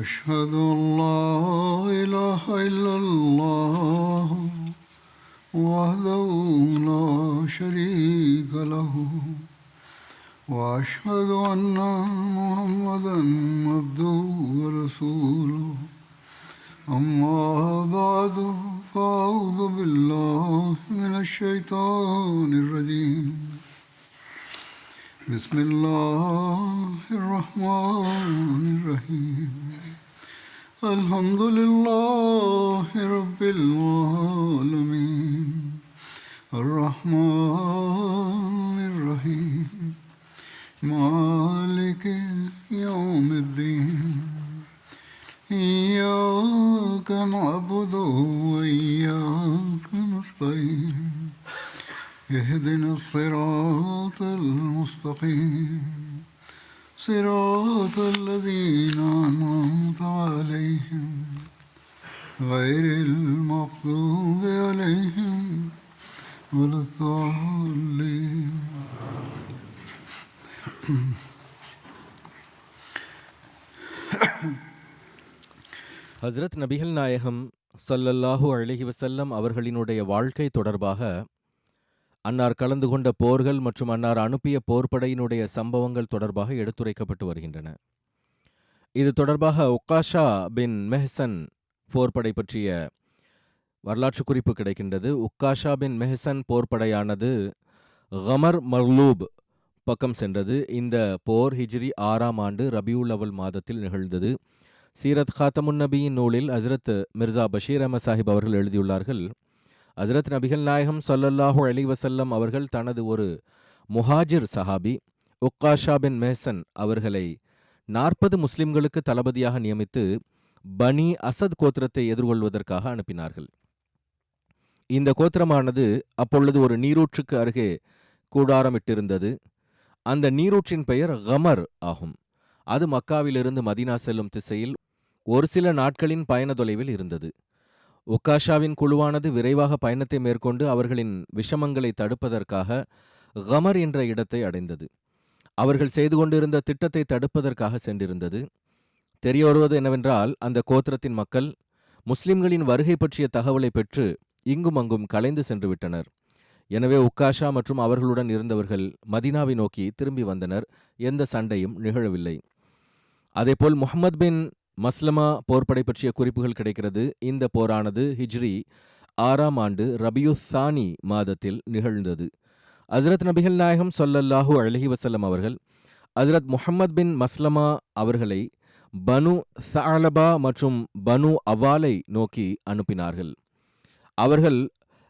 أشهد أن لا إله إلا الله وحده لا شريك له وأشهد أن محمدا عبده ورسوله أما بعد فأعوذ بالله من الشيطان الرجيم بسم الله الرحمن الرحيم الحمد لله رب العالمين الرحمن الرحيم مالك يوم الدين إياك نعبد وإياك نستعين اهدنا الصراط المستقيم صراط الذين أنعمت عليهم غير المغضوب عليهم ولا الضالين. ஹஸ்ரத் நபிகள் நாயகம் ஸல்லல்லாஹு அலைஹி வஸல்லம் அவர்களினுடைய வாழ்க்கை தொடர்பாக அன்னார் கலந்து கொண்ட போர்கள் மற்றும் அன்னார் அனுப்பிய போர்ப்படையினுடைய சம்பவங்கள் தொடர்பாக எடுத்துரைக்கப்பட்டு வருகின்றன. இது தொடர்பாக உக்காஷா பின் மெஹ்சன் போர்ப்படை பற்றிய வரலாற்று குறிப்பு கிடைக்கின்றது. உக்காஷா பின் மெஹ்சன் போர்ப்படையானது கமர் மர்லூப் பக்கம் சென்றது. இந்த போர் ஹிஜ்ரி 6ஆம் ஆண்டு ரபியுல் அவல் மாதத்தில் நிகழ்ந்தது. சீரத் காத்தமுன் நபியின் நூலில் ஹஸ்ரத் மிர்சா பஷீர் அஹமத் சாஹிப் அவர்கள் எழுதியுள்ளார்கள், ஹஸ்ரத் நபிகள் நாயகம் ஸல்லல்லாஹு அலைஹி வஸல்லம் அவர்கள் தனது ஒரு முஹாஜிர் சஹாபி உக்காஷா பின் மெஹ்சன் அவர்களை 40 முஸ்லிம்களுக்கு தளபதியாக நியமித்து பனி அசத் கோத்திரத்தை எதிர்கொள்வதற்காக அனுப்பினார்கள். இந்த கோத்திரமானது அப்பொழுது ஒரு நீரூற்றுக்கு அருகே கூடாரமிட்டிருந்தது. அந்த நீரூற்றின் பெயர் கமர் ஆகும். அது மக்காவிலிருந்து மதீனா செல்லும் திசையில் ஒரு சில நாட்களின் பயண தொலைவில் இருந்தது. உக்காஷாவின் குழுவானது விரைவாக பயணத்தை மேற்கொண்டு அவர்களின் விஷமங்களை தடுப்பதற்காக கமர் என்ற இடத்தை அடைந்தது. அவர்கள் செய்து கொண்டிருந்த திட்டத்தை தடுப்பதற்காக சென்றிருந்தது. தெரிய வருவது என்னவென்றால், அந்த கோத்திரத்தின் மக்கள் முஸ்லிம்களின் வருகை பற்றிய தகவலை பெற்று இங்கும் அங்கும் கலைந்து சென்று விட்டனர். எனவே உக்காஷா மற்றும் அவர்களுடன் இருந்தவர்கள் மதீனாவை நோக்கி திரும்பி வந்தனர். எந்த சண்டையும் நிகழவில்லை. அதேபோல் முஹம்மது பின் மஸ்லமா போர்ப்படை பற்றிய குறிப்புகள் கிடைக்கிறது. இந்த போரானது ஹிஜ்ரி 6ஆம் ஆண்டு ரபியுத்தானி மாதத்தில் நிகழ்ந்தது. ஹஸ்ரத் நபிகள் நாயகம் ஸல்லல்லாஹு அலைஹி வஸல்லம் அவர்கள் ஹஸ்ரத் முஹம்மது பின் மஸ்லமா அவர்களை பனு சஅலபா மற்றும் பனு அவாலை நோக்கி அனுப்பினார்கள். அவர்கள்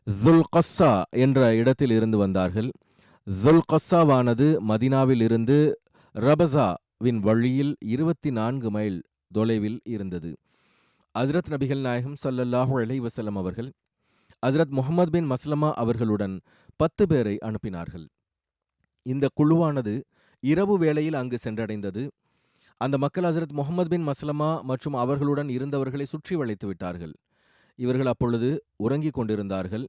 துல்கஸ்ஸா என்ற இடத்தில் இருந்து வந்தார்கள். துல்கஸ்ஸாவானது மதீனாவில் இருந்து ரபஸாவின் வழியில் 24 மைல் தொலைவில் இருந்தது. ஹஸ்ரத் நபிகள் நாயகம் ஸல்லல்லாஹு அலைஹி வஸல்லம் அவர்கள் ஹஸ்ரத் முஹம்மது பின் மஸ்லமா அவர்களுடன் 10 பேரை அனுப்பினார்கள். இந்த குழுவானது இரவு வேளையில் அங்கு சென்றடைந்தது. அந்த மக்கள் ஹஸ்ரத் முஹம்மது பின் மஸ்லமா மற்றும் அவர்களுடன் இருந்தவர்களை சுற்றி வளைத்து விட்டார்கள். இவர்கள் அப்பொழுது உறங்கிக் கொண்டிருந்தார்கள்.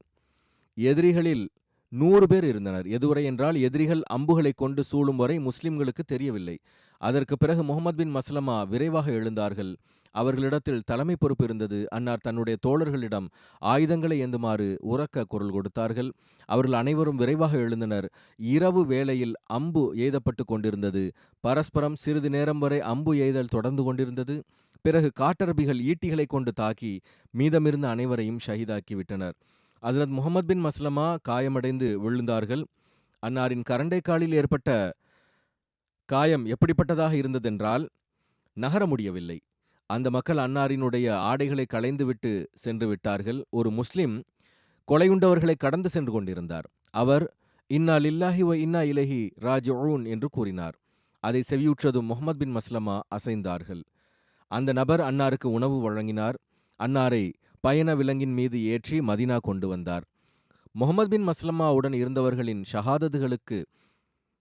எதிரிகளில் 100 பேர் இருந்தனர். எதுவரை என்றால், எதிரிகள் அம்புகளை கொண்டு சூழும் வரை முஸ்லிம்களுக்கு தெரியவில்லை. அதற்கு பிறகு முஹம்மது பின் மஸ்லமா விரைவாக எழுந்தார்கள். அவர்களிடத்தில் தலைமை பொறுப்பு இருந்தது. அன்னார் தன்னுடைய தோழர்களிடம் ஆயுதங்களை ஏந்துமாறு உரக்க குரல் கொடுத்தார்கள். அவர்கள் அனைவரும் விரைவாக எழுந்தனர். இரவு வேளையில் அம்பு எய்தப்பட்டு கொண்டிருந்தது. பரஸ்பரம் சிறிது நேரம் வரை அம்பு எய்தல் தொடர்ந்து கொண்டிருந்தது. பிறகு காட்டரபிகள் ஈட்டிகளை கொண்டு தாக்கி மீதமிருந்த அனைவரையும் ஷஹீதாக்கி விட்டனர். ஹஸ்ரத் முஹம்மது பின் மஸ்லமா காயமடைந்து விழுந்தார்கள். அன்னாரின் கரண்டைக்காலில் ஏற்பட்ட காயம் எப்படிப்பட்டதாக இருந்ததென்றால், நகர முடியவில்லை. அந்த மக்கள் அன்னாரினுடைய ஆடைகளை களைந்துவிட்டு சென்று விட்டார்கள். ஒரு முஸ்லிம் கொலையுண்டவர்களை கடந்து சென்று கொண்டிருந்தார். அவர் இன்னா லில்லாஹி வ இன்னா இலைஹி ராஜிஊன் என்று கூறினார். அதை செவியுற்றதும் முஹம்மது பின் மஸ்லமா அசைந்தார்கள். அந்த நபர் அன்னாருக்கு உணவு வழங்கினார். அன்னாரை பயண விலங்கின் மீது ஏற்றி மதீனா கொண்டு வந்தார். முஹம்மது பின் மஸ்லமாவுடன் இருந்தவர்களின் ஷஹாதத்துகளுக்கு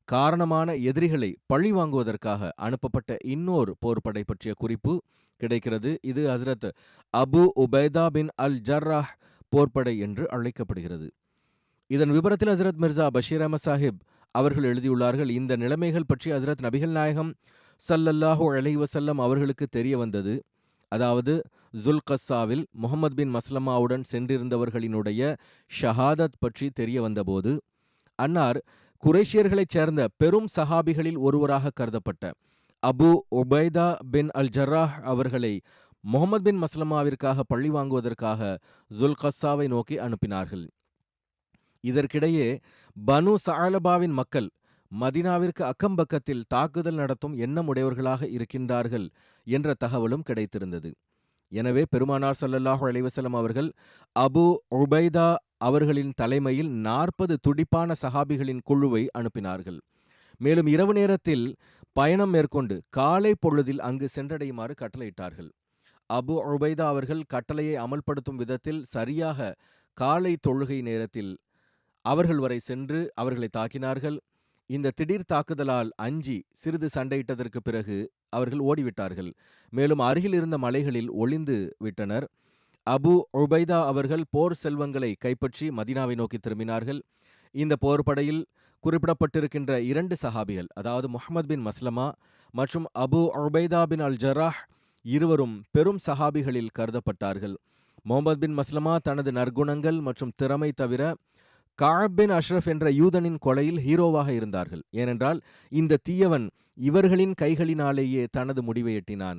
காரணமான எதிரிகளை பழி வாங்குவதற்காக அனுப்பப்பட்ட இன்னொரு போர்ப்படை பற்றிய குறிப்பு கிடைக்கிறது. இது ஹஸ்ரத் அபு உபைதா பின் அல் ஜர்ராஹ் போர்ப்படை என்று அழைக்கப்படுகிறது. இதன் விபரத்தில் ஹஸ்ரத் மிர்சா பஷீர் அஹமத் சாஹிப் அவர்கள் எழுதியுள்ளார்கள். இந்த நிலைமைகள் பற்றி ஹஸ்ரத் நபிகள் நாயகம் ஸல்லல்லாஹு அலைஹி வஸல்லம் அவர்களுக்கு தெரிய வந்தது, அதாவது ஜுல்கஸ்ஸாவில் முஹம்மது பின் மஸ்லமாவுடன் சென்றிருந்தவர்களினுடைய ஷஹாதத் பற்றி தெரிய வந்தபோது, அன்னார் குறைஷியர்களைச் சேர்ந்த பெரும் சஹாபிகளில் ஒருவராக கருதப்பட்ட அபு உபைதா பின் அல் ஜர்ராஹ் அவர்களை முஹம்மது பின் மஸ்லமாவிற்காக பழி வாங்குவதற்காக ஜுல்கஸ்ஸாவை நோக்கி அனுப்பினார்கள். இதற்கிடையே பனு சஅலபாவின் மக்கள் மதினாவிற்கு அக்கம்பக்கத்தில் தாக்குதல் நடத்தும் எண்ணமுடையவர்களாக இருக்கின்றார்கள் என்ற தகவலும் கிடைத்திருந்தது. எனவே பெருமானார் ஸல்லல்லாஹு அலைஹி வஸல்லம் அவர்கள் அபு உபைதா அவர்களின் தலைமையில் 40 துடிப்பான சஹாபிகளின் குழுவை அனுப்பினார்கள். மேலும் இரவு நேரத்தில் பயணம் மேற்கொண்டு காலை பொழுதில் அங்கு சென்றடையுமாறு கட்டளையிட்டார்கள். அபு உபைதா அவர்கள் கட்டளையை அமல்படுத்தும் விதத்தில் சரியாக காலை தொழுகை நேரத்தில் அவர்கள் வரை சென்று அவர்களை தாக்கினார்கள். இந்த திடீர் தாக்குதலால் அஞ்சி சிறிது சண்டையிட்டதற்கு பிறகு அவர்கள் ஓடிவிட்டார்கள். மேலும் அருகில் இருந்த மலைகளில் ஒளிந்து விட்டனர். அபு உபைதா அவர்கள் போர் செல்வங்களை கைப்பற்றி மதீனாவை நோக்கி திரும்பினார்கள். இந்த போர் படையில் குறிப்பிடப்பட்டிருக்கின்ற 2 சஹாபிகள், அதாவது முஹம்மது பின் மஸ்லமா மற்றும் அபு உபைதா பின் அல் ஜர்ராஹ் இருவரும் பெரும் சஹாபிகளில் கருதப்பட்டார்கள். முஹம்மது பின் மஸ்லமா தனது நற்குணங்கள் மற்றும் திறமை தவிர கஅப் பின் அஷ்ரஃப் என்ற யூதனின் கொலையில் ஹீரோவாக இருந்தார்கள். ஏனென்றால் இந்த தீயவன் இவர்களின் கைகளினாலேயே தனது முடிவை எட்டினான்.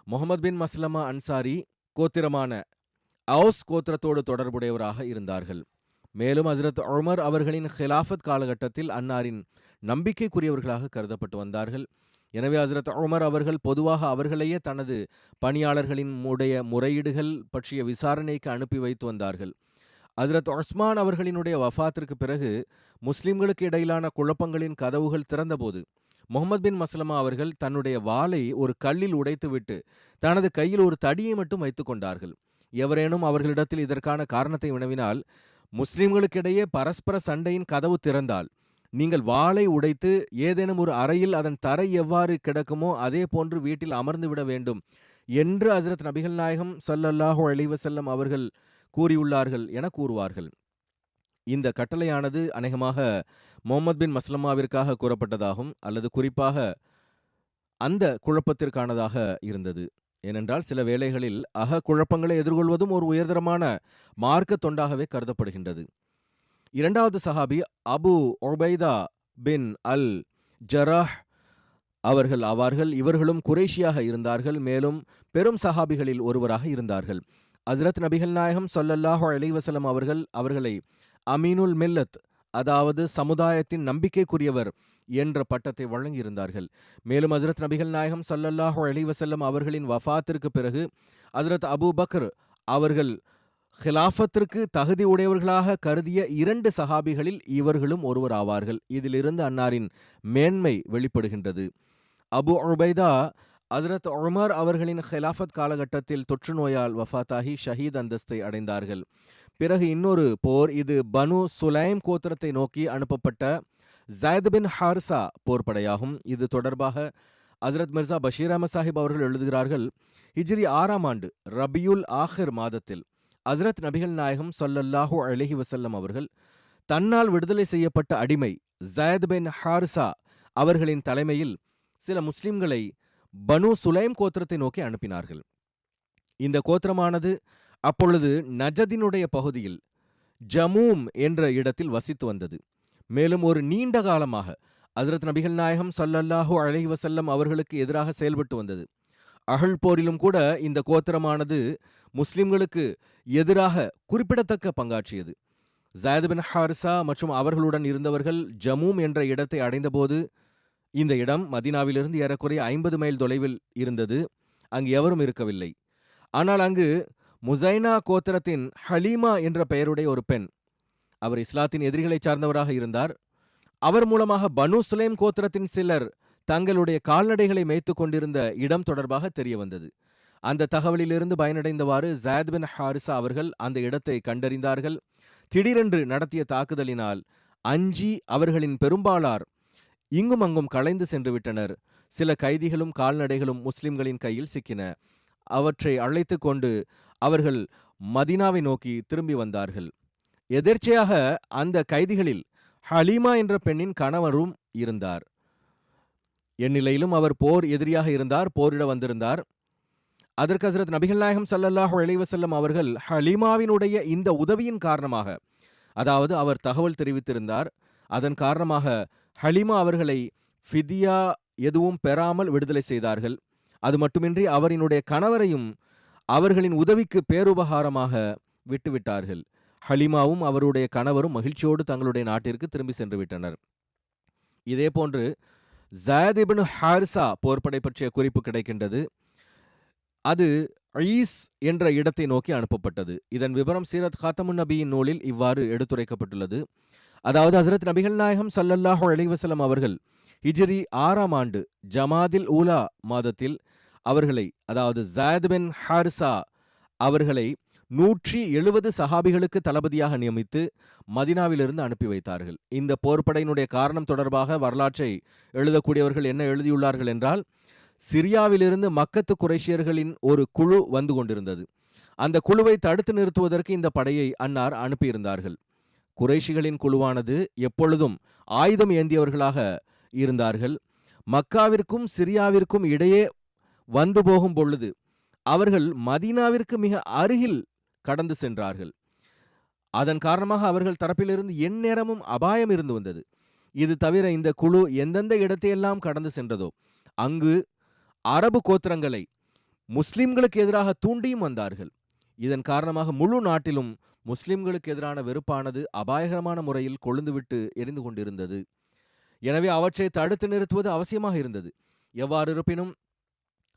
முஹம்மது பின் மஸ்லமா அன்சாரி கோத்திரமான அவுஸ் கோத்திரத்தோடு தொடர்புடையவராக இருந்தார்கள். மேலும் ஹஜ்ரத் உமர் அவர்களின் ஹிலாஃபத் காலகட்டத்தில் அன்னாரின் நம்பிக்கைக்குரியவர்களாக கருதப்பட்டு வந்தார்கள். எனவே ஹஜ்ரத் உமர் அவர்கள் பொதுவாக அவர்களையே தனது பணியாளர்களின் முறையீடுகள் பற்றிய விசாரணைக்கு அனுப்பி வைத்து வந்தார்கள். ஹஜ்ரத் உஸ்மான் அவர்களினுடைய வஃபாத்திற்கு பிறகு முஸ்லிம்களுக்கு இடையிலான குழப்பங்களின் கதவுகள் திறந்தபோது முஹம்மது பின் மஸ்லமா அவர்கள் தன்னுடைய வாளை ஒரு கல்லில் உடைத்துவிட்டு தனது கையில் ஒரு தடியை மட்டும் வைத்து கொண்டார்கள். எவரேனும் அவர்களிடத்தில் இதற்கான காரணத்தை வினவினால், முஸ்லிம்களுக்கிடையே பரஸ்பர சண்டையின் கதவு திறந்தால் நீங்கள் வாளை உடைத்து ஏதேனும் ஒரு அறையில் அதன் தரை எவ்வாறு கிடக்குமோ அதே போன்று வீட்டில் அமர்ந்து விட வேண்டும் என்று ஹஜ்ரத் நபிகள் நாயகம் ஸல்லல்லாஹு அலைஹி வஸல்லம் அவர்கள் கூறியுள்ளார்கள் என கூறுவார்கள். இந்த கட்டளையானது அநேகமாக முஹம்மது பின் மஸ்லமாவிற்காக கூறப்பட்டதாகும், அல்லது குறிப்பாக அந்த குழப்பத்திற்கானதாக இருந்தது. ஏனென்றால் சில வேளைகளில் குழப்பங்களை எதிர்கொள்வதும் ஒரு உயர்தரமான மார்க்க தொண்டாகவே கருதப்படுகின்றது. 2வது சஹாபி அபு உபைதா பின் அல் ஜர்ராஹ் அவர்கள் ஆவார்கள். இவர்களும் குறைஷியாக இருந்தார்கள். மேலும் பெரும் சஹாபிகளில் ஒருவராக இருந்தார்கள். ஹஜ்ரத் நபிகள் நாயகம் ஸல்லல்லாஹு அலைஹி வஸல்லம் அவர்களை அமீனுல் மில்லத், அதாவது சமுதாயத்தின் நம்பிக்கைக்குரியவர் என்ற பட்டத்தை வழங்கியிருந்தார்கள். மேலும் ஹஜ்ரத் நபிகள் நாயகம் ஸல்லல்லாஹு அலைஹி வஸல்லம் அவர்களின் வஃபாத்திற்கு பிறகு ஹஜ்ரத் அபூ பக்ர் அவர்கள் ஹிலாஃபத்திற்கு தகுதி உடையவர்களாக கருதிய 2 சஹாபிகளில் இவர்களும் ஒருவர் ஆவார்கள். இதிலிருந்து அன்னாரின் மேன்மை வெளிப்படுகின்றது. அபு உபைதா ஹஜ்ரத் உமர் அவர்களின் ஹிலாஃபத் காலகட்டத்தில் தொற்று நோயால் வஃபாத்தாகி ஷஹீத் அந்தஸ்தை அடைந்தார்கள். பிறகு இன்னொரு போர், இது பனு சுலைம் கோத்திரத்தை நோக்கி அனுப்பப்பட்ட ஜயத் பின் ஹாரிசா போர்படையாகும். இது தொடர்பாக ஹஜ்ரத் மிர்சா பஷீர் அஹமத் சாஹிப் அவர்கள் எழுதுகிறார்கள், ஹிஜ்ரி 6ஆம் ஆண்டு ரபியுல் ஆஹிர் மாதத்தில் ஹஜ்ரத் நபிகள் நாயகம் ஸல்லல்லாஹு அலைஹி வஸல்லம் அவர்கள் தன்னால் விடுதலை செய்யப்பட்ட அடிமை ஜயத் பின் ஹாரிசா அவர்களின் தலைமையில் சில முஸ்லிம்களை பனு சுலைம் கோத்திரத்தை நோக்கி அனுப்பினார்கள். இந்த கோத்திரமானது அப்பொழுது நஜதினுடைய பகுதியில் ஜமூம் என்ற இடத்தில் வசித்து வந்தது. மேலும் ஒரு நீண்ட காலமாக ஹஜ்ரத் நபிகள் நாயகம் ஸல்லல்லாஹு அலைஹி வஸல்லம் அவர்களுக்கு எதிராக செயல்பட்டு வந்தது. அஹல் போரிலும் கூட இந்த கோத்திரமானது முஸ்லிம்களுக்கு எதிராக குறிப்பிடத்தக்க பங்காற்றியது. ஜயத் பின் ஹாரிசா மற்றும் அவர்களுடன் இருந்தவர்கள் ஜமூம் என்ற இடத்தை அடைந்தபோது, இந்த இடம் மதீனாவிலிருந்து ஏறக்குறைய 50 மைல் தொலைவில் இருந்தது. அங்கு எவரும் இருக்கவில்லை. ஆனால் அங்கு முசைனா கோத்திரத்தின் ஹலீமா என்ற பெயருடைய ஒரு பெண், அவர் இஸ்லாத்தின் எதிரிகளை சார்ந்தவராக இருந்தார். அவர் மூலமாக பனு சுலைம் கோத்திரத்தின் சிலர் தங்களுடைய கால்நடைகளை மேய்த்து கொண்டிருந்த இடம் தொடர்பாக தெரிய வந்தது. அந்த தகவலிலிருந்து பயனடைந்தவாறு ஜயத் பின் ஹாரிசா அவர்கள் அந்த இடத்தை கண்டறிந்தார்கள். திடீரென்று நடத்திய தாக்குதலினால் அஞ்சி அவர்களின் பெரும்பாலார் இங்கும் அங்கும் கலைந்து சென்று விட்டனர். சில கைதிகளும் கால்நடைகளும் முஸ்லிம்களின் கையில் சிக்கின. அவற்றை அழைத்து கொண்டு அவர்கள் மதீனாவை நோக்கி திரும்பி வந்தார்கள். எதேர்ச்சையாக அந்த கைதிகளில் ஹலீமா என்ற பெண்ணின் கணவரும் இருந்தார். எந்நிலையிலும் அவர் போர் எதிரியாக இருந்தார், போரிட வந்திருந்தார். அதற்கு ஹஸ்ரத் நபிகள் நாயகம் ஸல்லல்லாஹு அலைஹி வஸல்லம் அவர்கள் ஹலீமாவினுடைய இந்த உதவியின் காரணமாக, அதாவது அவர் தகவல் தெரிவித்திருந்தார், அதன் காரணமாக ஹலீமா அவர்களை ஃபிதியா எதுவும் பெறாமல் விடுதலை செய்தார்கள். அது மட்டுமின்றி அவரினுடைய கணவரையும் அவர்களின் உதவிக்கு பேருபகாரமாக விட்டுவிட்டார்கள். ஹலீமாவும் அவருடைய கணவரும் மகிழ்ச்சியோடு தங்களுடைய நாட்டிற்கு திரும்பி சென்று விட்டனர். இதேபோன்று ஸயத் இப்னு ஹாரிஸா போர்ப்படை பற்றிய குறிப்பு கிடைக்கின்றது. அது ஈஸ் என்ற இடத்தை நோக்கி அனுப்பப்பட்டது. இதன் விவரம் சீரத் காத்தமுன் நபியின் நூலில் இவ்வாறு எடுத்துரைக்கப்பட்டுள்ளது. அதாவது ஹஸ்ரத் நபிகள் நாயகம் ஸல்லல்லாஹு அலைஹி வஸல்லம் அவர்கள் ஹிஜ்ரி 6ஆம் ஆண்டு ஜமாதில் ஊலா மாதத்தில் அவர்களை, அதாவது ஸயத் பின் ஹாரிஸா அவர்களை 170 சஹாபிகளுக்கு தளபதியாக நியமித்து மதினாவிலிருந்து அனுப்பி வைத்தார்கள். இந்த போர்ப்படையினுடைய காரணம் தொடர்பாக வரலாற்றை எழுதக்கூடியவர்கள் என்ன எழுதியுள்ளார்கள் என்றால், சிரியாவிலிருந்து மக்கத்து குறைஷியர்களின் ஒரு குழு வந்து கொண்டிருந்தது. அந்த குழுவை தடுத்து நிறுத்துவதற்கு இந்த படையை அன்னார் அனுப்பியிருந்தார்கள். குறைஷிகளின் குழுவானது எப்பொழுதும் ஆயுதம் ஏந்தியவர்களாக இருந்தார்கள். மக்காவிற்கும் சிரியாவிற்கும் இடையே வந்து போகும் பொழுது அவர்கள் மதீனாவிற்கு மிக அருகில் கடந்து சென்றார்கள். அதன் காரணமாக அவர்கள் தரப்பிலிருந்து எந்நேரமும் அபாயம் இருந்து வந்தது. இது தவிர இந்த குழு எந்தெந்த இடத்தையெல்லாம் கடந்து சென்றதோ அங்கு அரபு கோத்திரங்களை முஸ்லிம்களுக்கு எதிராக தூண்டியும் வந்தார்கள். இதன் காரணமாக முழு நாட்டிலும் முஸ்லிம்களுக்கு எதிரான வெறுப்பானது அபாயகரமான முறையில் கொழுந்துவிட்டு எரிந்து கொண்டிருந்தது. எனவே அவற்றை தடுத்து நிறுத்துவது அவசியமாக இருந்தது. எவ்வாறு இருப்பினும்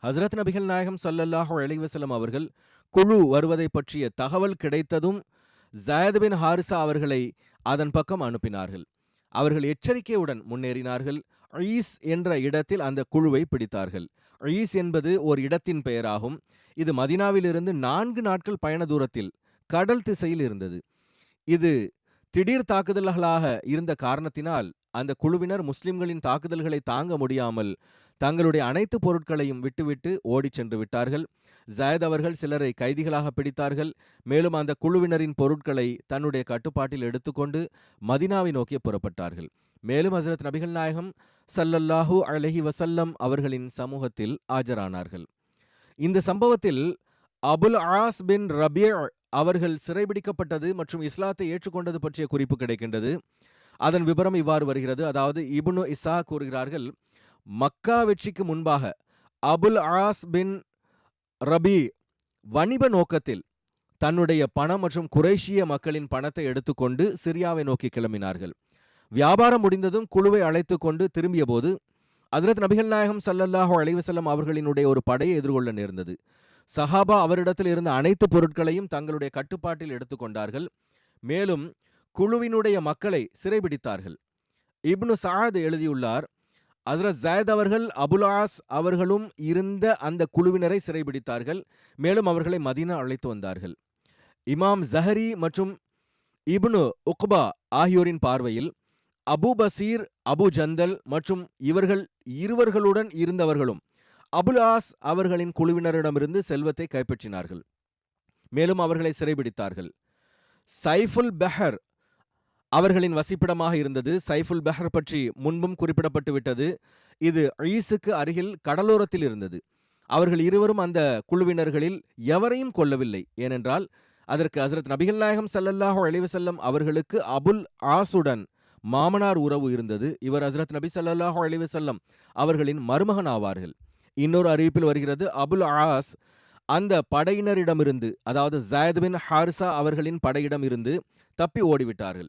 ஹஸ்ரத் நபிகள் நாயகம் ஸல்லல்லாஹு அலைஹி வஸல்லம் அவர்கள் குழு வருவதை பற்றிய தகவல் கிடைத்ததும் ஸயத் பின் ஹாரிஸா அவர்களை அதன் பக்கம் அனுப்பினார்கள். அவர்கள் எச்சரிக்கையுடன் முன்னேறினார்கள். ஈஸ் என்ற இடத்தில் அந்த குழுவை பிடித்தார்கள். ஈஸ் என்பது ஒரு இடத்தின் பெயராகும். இது மதீனாவிலிருந்து 4 நாட்கள் பயண தூரத்தில் கடல் திசையில் இருந்தது. இது திடீர் தாக்குதல்களாக இருந்த காரணத்தினால் அந்த குழுவினர் முஸ்லிம்களின் தாக்குதல்களை தாங்க முடியாமல் தங்களுடைய அனைத்து பொருட்களையும் விட்டுவிட்டு ஓடிச் சென்று விட்டார்கள். ஸயத் அவர்கள் சிலரை கைதிகளாக பிடித்தார்கள். மேலும் அந்த குழுவினரின் பொருட்களை தன்னுடைய கட்டுப்பாட்டில் எடுத்துக்கொண்டு மதீனாவை நோக்கி புறப்பட்டார்கள். மேலும் ஹஸ்ரத் நபிகள் நாயகம் ஸல்லல்லாஹு அலைஹி வஸல்லம் அவர்களின் சமூகத்தில் ஆஜரானார்கள். இந்த சம்பவத்தில் அபுல் ஆஸ் பின் ரபீ அவர்கள் சிறைபிடிக்கப்பட்டது மற்றும் இஸ்லாத்தை ஏற்றுக்கொண்டது பற்றிய குறிப்பு கிடைக்கின்றது. அதன் விவரம் இவ்வாறு வருகிறது. அதாவது இப்னு இசா கூறுகிறார்கள், மக்கா வெற்றிக்கு முன்பாக அபுல் ஆஸ் பின் ரபீ வணிப நோக்கத்தில் தன்னுடைய பணம் மற்றும் குறைஷிய மக்களின் பணத்தை எடுத்துக்கொண்டு சிரியாவை நோக்கி கிளம்பினார்கள். வியாபாரம் முடிந்ததும் குழுவை அழைத்து கொண்டு திரும்பிய போது ஹஸ்ரத் நபிகள் நாயகம் ஸல்லல்லாஹு அலைஹி வஸல்லம் அவர்களினுடைய ஒரு படையை எதிர்கொள்ள நேர்ந்தது. சஹாபா அவரிடத்தில் இருந்த அனைத்து பொருட்களையும் தங்களுடைய கட்டுப்பாட்டில் எடுத்துக்கொண்டார்கள். மேலும் குழுவினுடைய மக்களை சிறைபிடித்தார்கள். இப்னு சஅத் எழுதியுள்ளார், ஹஸ்ரத் ஸயத் அவர்கள் அபுல் ஆஸ் அவர்களும் இருந்த அந்த குழுவினரை சிறைபிடித்தார்கள். மேலும் அவர்களை மதீனா அழைத்து வந்தார்கள். இமாம் ஸஹரி மற்றும் இப்னு உக்பா ஆகியோரின் பார்வையில் அபு பசீர், அபு ஜந்தல் மற்றும் இவர்கள் இருவர்களுடன் இருந்தவர்களும் அபுல் ஆஸ் அவர்களின் குழுவினரிடமிருந்து செல்வத்தை கைப்பற்றினார்கள். மேலும் அவர்களை சிறைபிடித்தார்கள். சைஃபுல் பெஹர் அவர்களின் வசிப்பிடமாக இருந்தது. சைஃபுல் பெஹர் பற்றி முன்பும் குறிப்பிடப்பட்டு விட்டது. இது ஈஸுக்கு அருகில் கடலோரத்தில் இருந்தது. அவர்கள் இருவரும் அந்த குழுவினர்களில் எவரையும் கொல்லவில்லை. ஏனென்றால் அதற்கு ஹஸ்ரத் நபிகள் நாயகம் ஸல்லல்லாஹு அலைஹி வஸல்லம் அவர்களுக்கு அபுல் ஆசுடன் மாமனார் உறவு இருந்தது. இவர் ஹஸ்ரத் நபி ஸல்லல்லாஹு அலைஹி வஸல்லம் அவர்களின் மருமகன் ஆவார்கள். இன்னொரு அறிவிப்பில் வருகிறது, அபுல் ஆஸ் அந்த படையினரிடமிருந்து, அதாவது ஸயத் பின் ஹாரிஸா அவர்களின் படையிடம் இருந்து தப்பி ஓடிவிட்டார்கள்.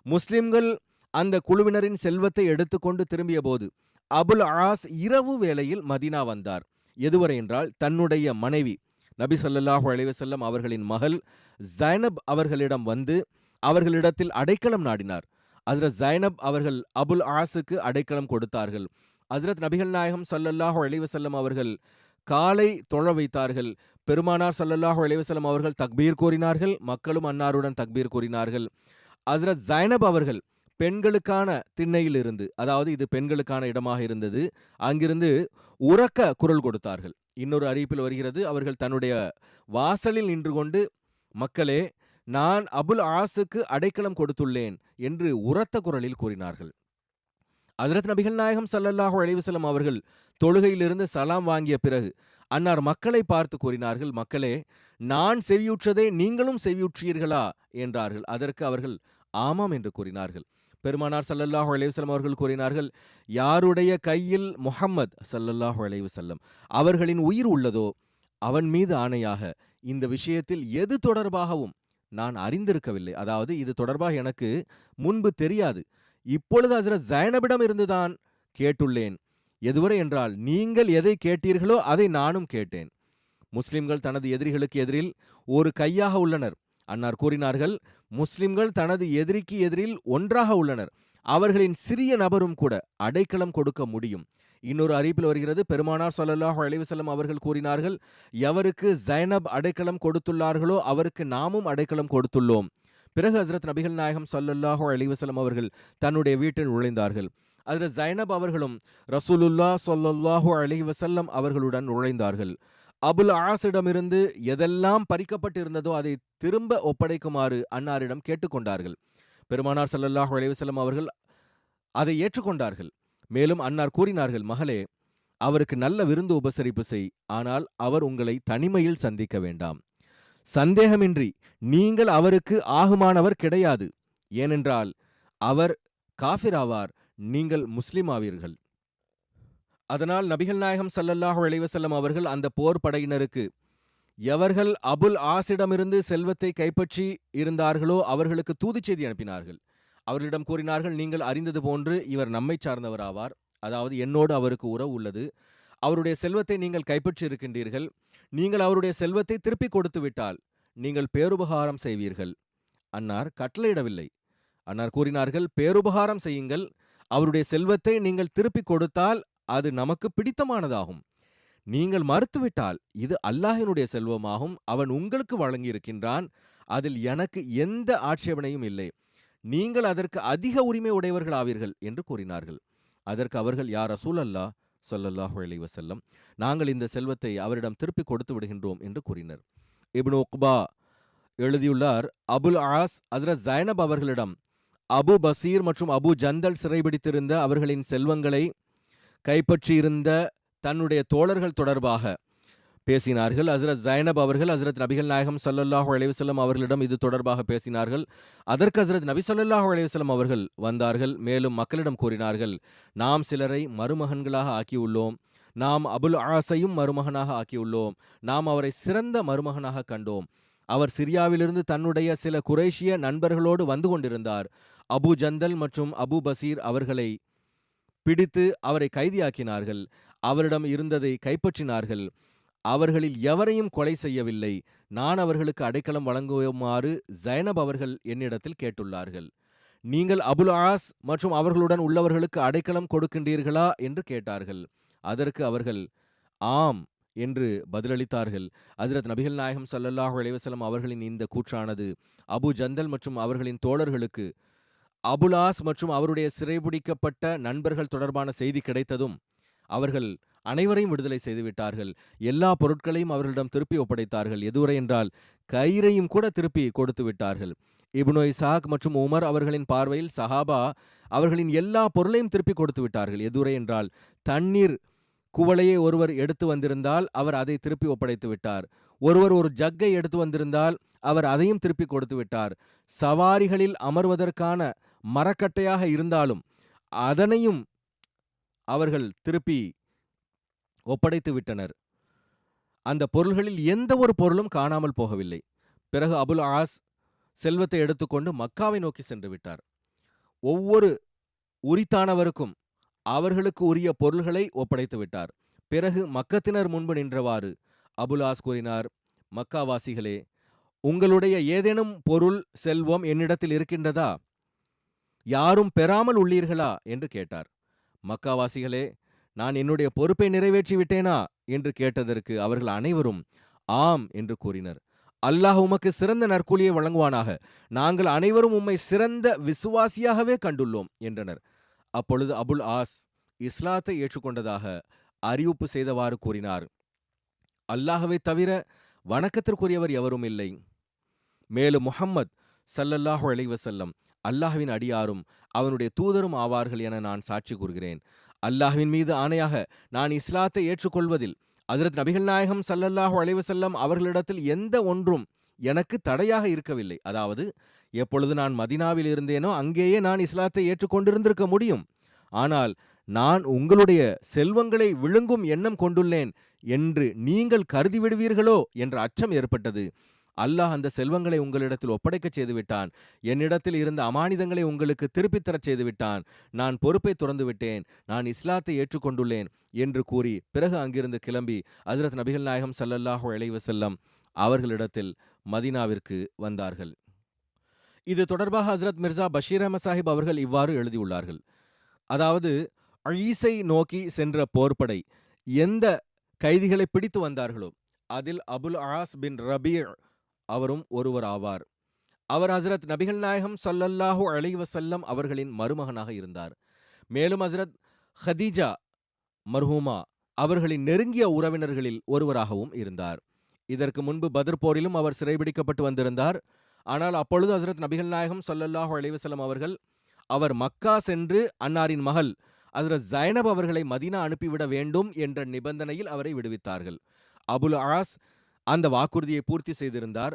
முஸ்லிம்கள் அந்த குழுவினரின் செல்வத்தை எடுத்துக்கொண்டு திரும்பிய போது அபுல் ஆஸ் இரவு வேளையில் மதீனா வந்தார். எதுவரை என்றால் தன்னுடைய மனைவி நபி ஸல்லல்லாஹு அலைஹி வஸல்லம் அவர்களின் மகள் ஸைனப் அவர்களிடம் வந்து அவர்களிடத்தில் அடைக்கலம் நாடினார். ஹஸ்ரத் ஸைனப் அவர்கள் அபுல் ஆஸுக்கு அடைக்கலம் கொடுத்தார்கள். ஹஸ்ரத் நபிகள் நாயகம் ஸல்லல்லாஹு அலைஹி வஸல்லம் அவர்கள் காலை தொழ வைத்தார்கள். பெருமானார் ஸல்லல்லாஹு அலைஹி வஸல்லம் அவர்கள் தக்பீர் கூறினார்கள். மக்களும் அன்னாருடன் தக்பீர் கூறினார்கள். ஹஸ்ரத் ஸைனப் அவர்கள் பெண்களுக்கான திண்ணையில் இருந்து, அதாவது இது பெண்களுக்கான இடமாக இருந்தது, அங்கிருந்து உரக்க குரல் கொடுத்தார்கள். இன்னொரு அறிவிப்பில் வருகிறது, அவர்கள் தன்னுடைய வாசலில் நின்று கொண்டு, மக்களே, நான் அபுல் ஆஸுக்கு அடைக்கலம் கொடுத்துள்ளேன் என்று உரத்த குரலில் கூறினார்கள். ஹஜ்ரத் நபிகள் நாயகம் ஸல்லல்லாஹு அலைஹி வஸல்லம் அவர்கள் தொழுகையிலிருந்து சலாம் வாங்கிய பிறகு அன்னார் மக்களை பார்த்து கூறினார்கள், மக்களே, நான் செவியுற்றதை நீங்களும் செவியுற்றீர்களா என்றார்கள். அதற்கு அவர்கள் ஆமாம் என்று கூறினார்கள். பெருமானார் ஸல்லல்லாஹு அலைஹி வஸல்லம் அவர்கள் கூறினார்கள், யாருடைய கையில் முஹம்மத் ஸல்லல்லாஹு அலைஹி வஸல்லம் அவர்களின் உயிர் உள்ளதோ அவன் மீது ஆணையாக இந்த விஷயத்தில் எது தொடர்பாகவும் நான் அறிந்திருக்கவில்லை. அதாவது இது தொடர்பாக எனக்கு முன்பு தெரியாது. இப்பொழுது ஹஜ்ரத் ஸைனபிடம் இருந்துதான் கேட்டுள்ளேன். எதுவரை என்றால், நீங்கள் எதை கேட்டீர்களோ அதை நானும் கேட்டேன். முஸ்லிம்கள் தனது எதிரிகளுக்கு எதிரில் ஒரு கையாக உள்ளனர். அன்னார் கூறினார்கள், முஸ்லிம்கள் தனது எதிரிக்கு எதிரில் ஒன்றாக உள்ளனர். அவர்களின் சிறிய நபரும் கூட அடைக்கலம் கொடுக்க முடியும். இன்னொரு அறிவிப்பில் வருகிறது, பெருமானார் ஸல்லல்லாஹு அலைஹி வஸல்லம் அவர்கள் கூறினார்கள், எவருக்கு ஸைனப் அடைக்கலம் கொடுத்துள்ளார்களோ அவருக்கு நாமும் அடைக்கலம் கொடுத்துள்ளோம். பிறகு ஹஜ்ரத் நபிகள் நாயகம் ஸல்லல்லாஹு அலைஹி வஸல்லம் அவர்கள் தன்னுடைய வீட்டில் நுழைந்தார்கள். ஹஜ்ரத் ஸைனப் அவர்களும் ரசூலுல்லாஹ் ஸல்லல்லாஹு அலைஹி வஸல்லம் அவர்களுடன் நுழைந்தார்கள். அபுல் ஆஸிடமிருந்து எதெல்லாம் பறிக்கப்பட்டிருந்ததோ அதை திரும்ப ஒப்படைக்குமாறு அன்னாரிடம் கேட்டுக்கொண்டார்கள். பெருமானார் ஸல்லல்லாஹு அலைஹி வஸல்லம் அவர்கள் அதை ஏற்றுக்கொண்டார்கள். மேலும் அன்னார் கூறினார்கள், மகளே, அவருக்கு நல்ல விருந்து உபசரிப்பு செய். ஆனால் அவர் உங்களை தனிமையில் சந்திக்க வேண்டாம். சந்தேகமின்றி நீங்கள் அவருக்கு ஆகுமானவர் கிடையாது. ஏனென்றால் அவர் காஃபிர் ஆவார், நீங்கள் முஸ்லிம் ஆவீர்கள். அதனால் நபிகள் நாயகம் ஸல்லல்லாஹு அலைஹி வஸல்லம் அவர்கள் அந்த போர் படையினருக்கு எவர்கள் அபுல் ஆஸிடமிருந்து செல்வத்தை கைப்பற்றி இருந்தார்களோ அவர்களுக்கு தூதுச் செய்தி அனுப்பினார்கள். அவர்களிடம் கூறினார்கள், நீங்கள் அறிந்தது போன்று இவர் நம்மை சார்ந்தவராவார். அதாவது என்னோடு அவருக்கு உறவு உள்ளது. அவருடைய செல்வத்தை நீங்கள் கைப்பற்றி இருக்கின்றீர்கள். நீங்கள் அவருடைய செல்வத்தை திருப்பிக் கொடுத்து விட்டால் நீங்கள் பேருபகாரம் செய்வீர்கள். அன்னார் கட்டளையிடவில்லை. அன்னார் கூறினார்கள், பேருபகாரம் செய்யுங்கள். அவருடைய செல்வத்தை நீங்கள் திருப்பிக் கொடுத்தால் அது நமக்கு பிடித்தமானதாகும். நீங்கள் மறுத்துவிட்டால் இது அல்லாஹினுடைய செல்வமாகும். அவன் உங்களுக்கு வழங்கியிருக்கின்றான். அதில் எனக்கு எந்த ஆட்சேபனையும் இல்லை. நீங்கள் அதற்கு அதிக உரிமை உடையவர்கள் ஆவீர்கள் என்று கூறினார்கள். அதற்கு அவர்கள், யா ரசூலல்லாஹ் ஸல்லல்லாஹு அலைஹி வஸல்லம், நாங்கள் இந்த செல்வத்தை அவரிடம் திருப்பி கொடுத்து விடுகின்றோம் என்று கூறினர். இப்னு உக்பா எழுதியுள்ளார், அபுல் ஆஸ் ஹஜ்ரத் ஸைனப் அவர்களிடம் அபு பசீர் மற்றும் அபு ஜந்தல் சிறைபிடித்திருந்த அவர்களின் செல்வங்களை கைப்பற்றியிருந்த தன்னுடைய தோழர்கள் தொடர்பாக பேசினார்கள். ஹஜ்ரத் ஸைனப் அவர்கள் ஹஜ்ரத் நபிகள் நாயகம் ஸல்லல்லாஹு அலைஹி வஸல்லம் அவர்களிடம் இது தொடர்பாக பேசினார்கள். அதற்கு ஹஜ்ரத் நபி ஸல்லல்லாஹு அலைஹி வஸல்லம் அவர்கள் வந்தார்கள். மேலும் மக்களிடம் கூறினார்கள், நாம் சிலரை மருமகன்களாக ஆக்கியுள்ளோம். நாம் அபுல் ஆஸையும் மருமகனாக ஆக்கியுள்ளோம். நாம் அவரை சிறந்த மருமகனாக கண்டோம். அவர் சிரியாவிலிருந்து தன்னுடைய சில குறைஷிய நண்பர்களோடு வந்து கொண்டிருந்தார். அபு ஜந்தல் மற்றும் அபு பசீர் அவர்களை பிடித்து அவரை கைதியாக்கினார்கள். அவரிடம் இருந்ததை கைப்பற்றினார்கள். அவர்களில் எவரையும் கொலை செய்யவில்லை. நான் அவர்களுக்கு அடைக்கலம் வழங்குமாறு ஸைனப் அவர்கள் என்னிடத்தில் கேட்டுள்ளார்கள். நீங்கள் அபுல் ஆஸ் மற்றும் அவர்களுடன் உள்ளவர்களுக்கு அடைக்கலம் கொடுக்கின்றீர்களா என்று கேட்டார்கள். அதற்கு அவர்கள் ஆம் என்று பதிலளித்தார்கள். ஹஜ்ரத் நபிகள் நாயகம் ஸல்லல்லாஹு அலைஹி வஸல்லம் அவர்களின் இந்த கூற்றானது அபு ஜந்தல் மற்றும் அவர்களின் தோழர்களுக்கு அபுல் ஆஸ் மற்றும் அவருடைய சிறைபிடிக்கப்பட்ட நண்பர்கள் தொடர்பான செய்தி கிடைத்ததும் அவர்கள் அனைவரையும் விடுதலை செய்துவிட்டார்கள். எல்லா பொருட்களையும் அவர்களிடம் திருப்பி ஒப்படைத்தார்கள். எதுவரை என்றால் கயிறையும் கூட திருப்பி கொடுத்து விட்டார்கள். இப்னு இசாக் மற்றும் உமர் அவர்களின் பார்வையில் சஹாபா அவர்களின் எல்லா பொருளையும் திருப்பி கொடுத்து விட்டார்கள். எதுவரை என்றால் தண்ணீர் குவளையை ஒருவர் எடுத்து வந்திருந்தால் அவர் அதை திருப்பி ஒப்படைத்து விட்டார். ஒருவர் ஒரு ஜக்கை எடுத்து வந்திருந்தால் அவர் அதையும் திருப்பி கொடுத்து விட்டார். சவாரிகளில் அமர்வதற்கான மரக்கட்டையாக இருந்தாலும் அதனையும் அவர்கள் திருப்பி ஒப்படைத்து விட்டனர். அந்த பொருள்களில் எந்த ஒரு பொருளும் காணாமல் போகவில்லை. பிறகு அபுல் ஆஸ் செல்வத்தை எடுத்துக்கொண்டு மக்காவை நோக்கி சென்று விட்டார். ஒவ்வொரு உரித்தானவருக்கும் அவர்களுக்கு உரிய பொருள்களை ஒப்படைத்து விட்டார். பிறகு மக்கத்தினர் முன்பு நின்றவாறு அபுல் ஆஸ் கூறினார், மக்காவாசிகளே, உங்களுடைய ஏதேனும் பொருள் செல்வம் என்னிடத்தில் இருக்கின்றதா? யாரும் பெறாமல் உள்ளீர்களா என்று கேட்டார். மக்காவாசிகளே, நான் என்னுடைய பொறுப்பை நிறைவேற்றி விட்டேனா என்று கேட்டதற்கு அவர்கள் அனைவரும் ஆம் என்று கூறினர். அல்லாஹ் உமக்கு சிறந்த நற்கூலியை வழங்குவானாக. நாங்கள் அனைவரும் உம்மை சிறந்த விசுவாசியாகவே கண்டுள்ளோம் என்றனர். அப்பொழுது அபுல் ஆஸ் இஸ்லாத்தை ஏற்றுக்கொண்டதாக அறிவிப்பு செய்தவாறு கூறினார், அல்லாஹ்வை தவிர வணக்கத்திற்குரியவர் எவரும் இல்லை. மேலும் முஹம்மத் ஸல்லல்லாஹு அலைஹி வஸல்லம் அல்லாஹ்வின் அடியாரும் அவனுடைய தூதரும் ஆவார்கள் என நான் சாட்சி கூறுகிறேன். அல்லாஹ்வின் மீது ஆணையாக நான் இஸ்லாத்தை ஏற்றுக்கொள்வதில் ஹஜ்ரத் நபிகள் நாயகம் ஸல்லல்லாஹு அலைஹி வஸல்லம் அவர்களிடத்தில் எந்த ஒன்றும் எனக்கு தடையாக இருக்கவில்லை. அதாவது எப்பொழுது நான் மதீனாவில் இருந்தேனோ அங்கேயே நான் இஸ்லாத்தை ஏற்றுக்கொண்டிருந்திருக்க முடியும். ஆனால் நான் உங்களுடைய செல்வங்களை விழுங்கும் எண்ணம் கொண்டுள்ளேன் என்று நீங்கள் கருதி விடுவீர்களோ என்ற அச்சம் ஏற்பட்டது. அல்லாஹ் அந்த செல்வங்களை உங்களிடத்தில் ஒப்படைக்கச் செய்துவிட்டான். என்னிடத்தில் இருந்த அமானிதங்களை உங்களுக்கு திருப்பித் தரச் செய்துவிட்டான். நான் பொறுப்பை துறந்து விட்டேன். நான் இஸ்லாத்தை ஏற்றுக்கொண்டுள்ளேன் என்று கூறி பிறகு அங்கிருந்து கிளம்பி ஹஜ்ரத் நபிகள் நாயகம் ஸல்லல்லாஹு அலைஹி வஸல்லம் அவர்களிடத்தில் மதீனாவிற்கு வந்தார்கள். இது தொடர்பாக ஹஜ்ரத் மிர்சா பஷீர் அஹ்மத் சாஹிப் அவர்கள் இவ்வாறு எழுதியுள்ளார்கள். அதாவது, ஈஸை நோக்கி சென்ற போர்ப்படை எந்த கைதிகளை பிடித்து வந்தார்களோ அதில் அபுல் ஆஸ் பின் ரபீ அவரும் ஒருவர் ஆவார். அவர் ஹஜ்ரத் நபிகள் நாயகம் ஸல்லல்லாஹு அலைஹி வஸல்லம் அவர்களின் மருமகனாக இருந்தார். மேலும் ஹஜ்ரத் ஹதீஜா மர்ஹூமா அவர்களின் நெருங்கிய உறவினர்களில் ஒருவராகவும் இருந்தார். இதற்கு முன்பு பத்ர் போரிலும் அவர் சிறைபிடிக்கப்பட்டு வந்திருந்தார். ஆனால் அப்பொழுது ஹஜ்ரத் நபிகள் நாயகம் ஸல்லல்லாஹு அலைஹி வஸல்லம் அவர்கள் அவர் மக்கா சென்று அன்னாரின் மகள் ஹஜ்ரத் ஜைனப் அவர்களை மதீனா அனுப்பிவிட வேண்டும் என்ற நிபந்தனையில் அவரை விடுவித்தார்கள். அபுல் ஆஸ் அந்த வாக்குறுதியை பூர்த்தி செய்திருந்தார்.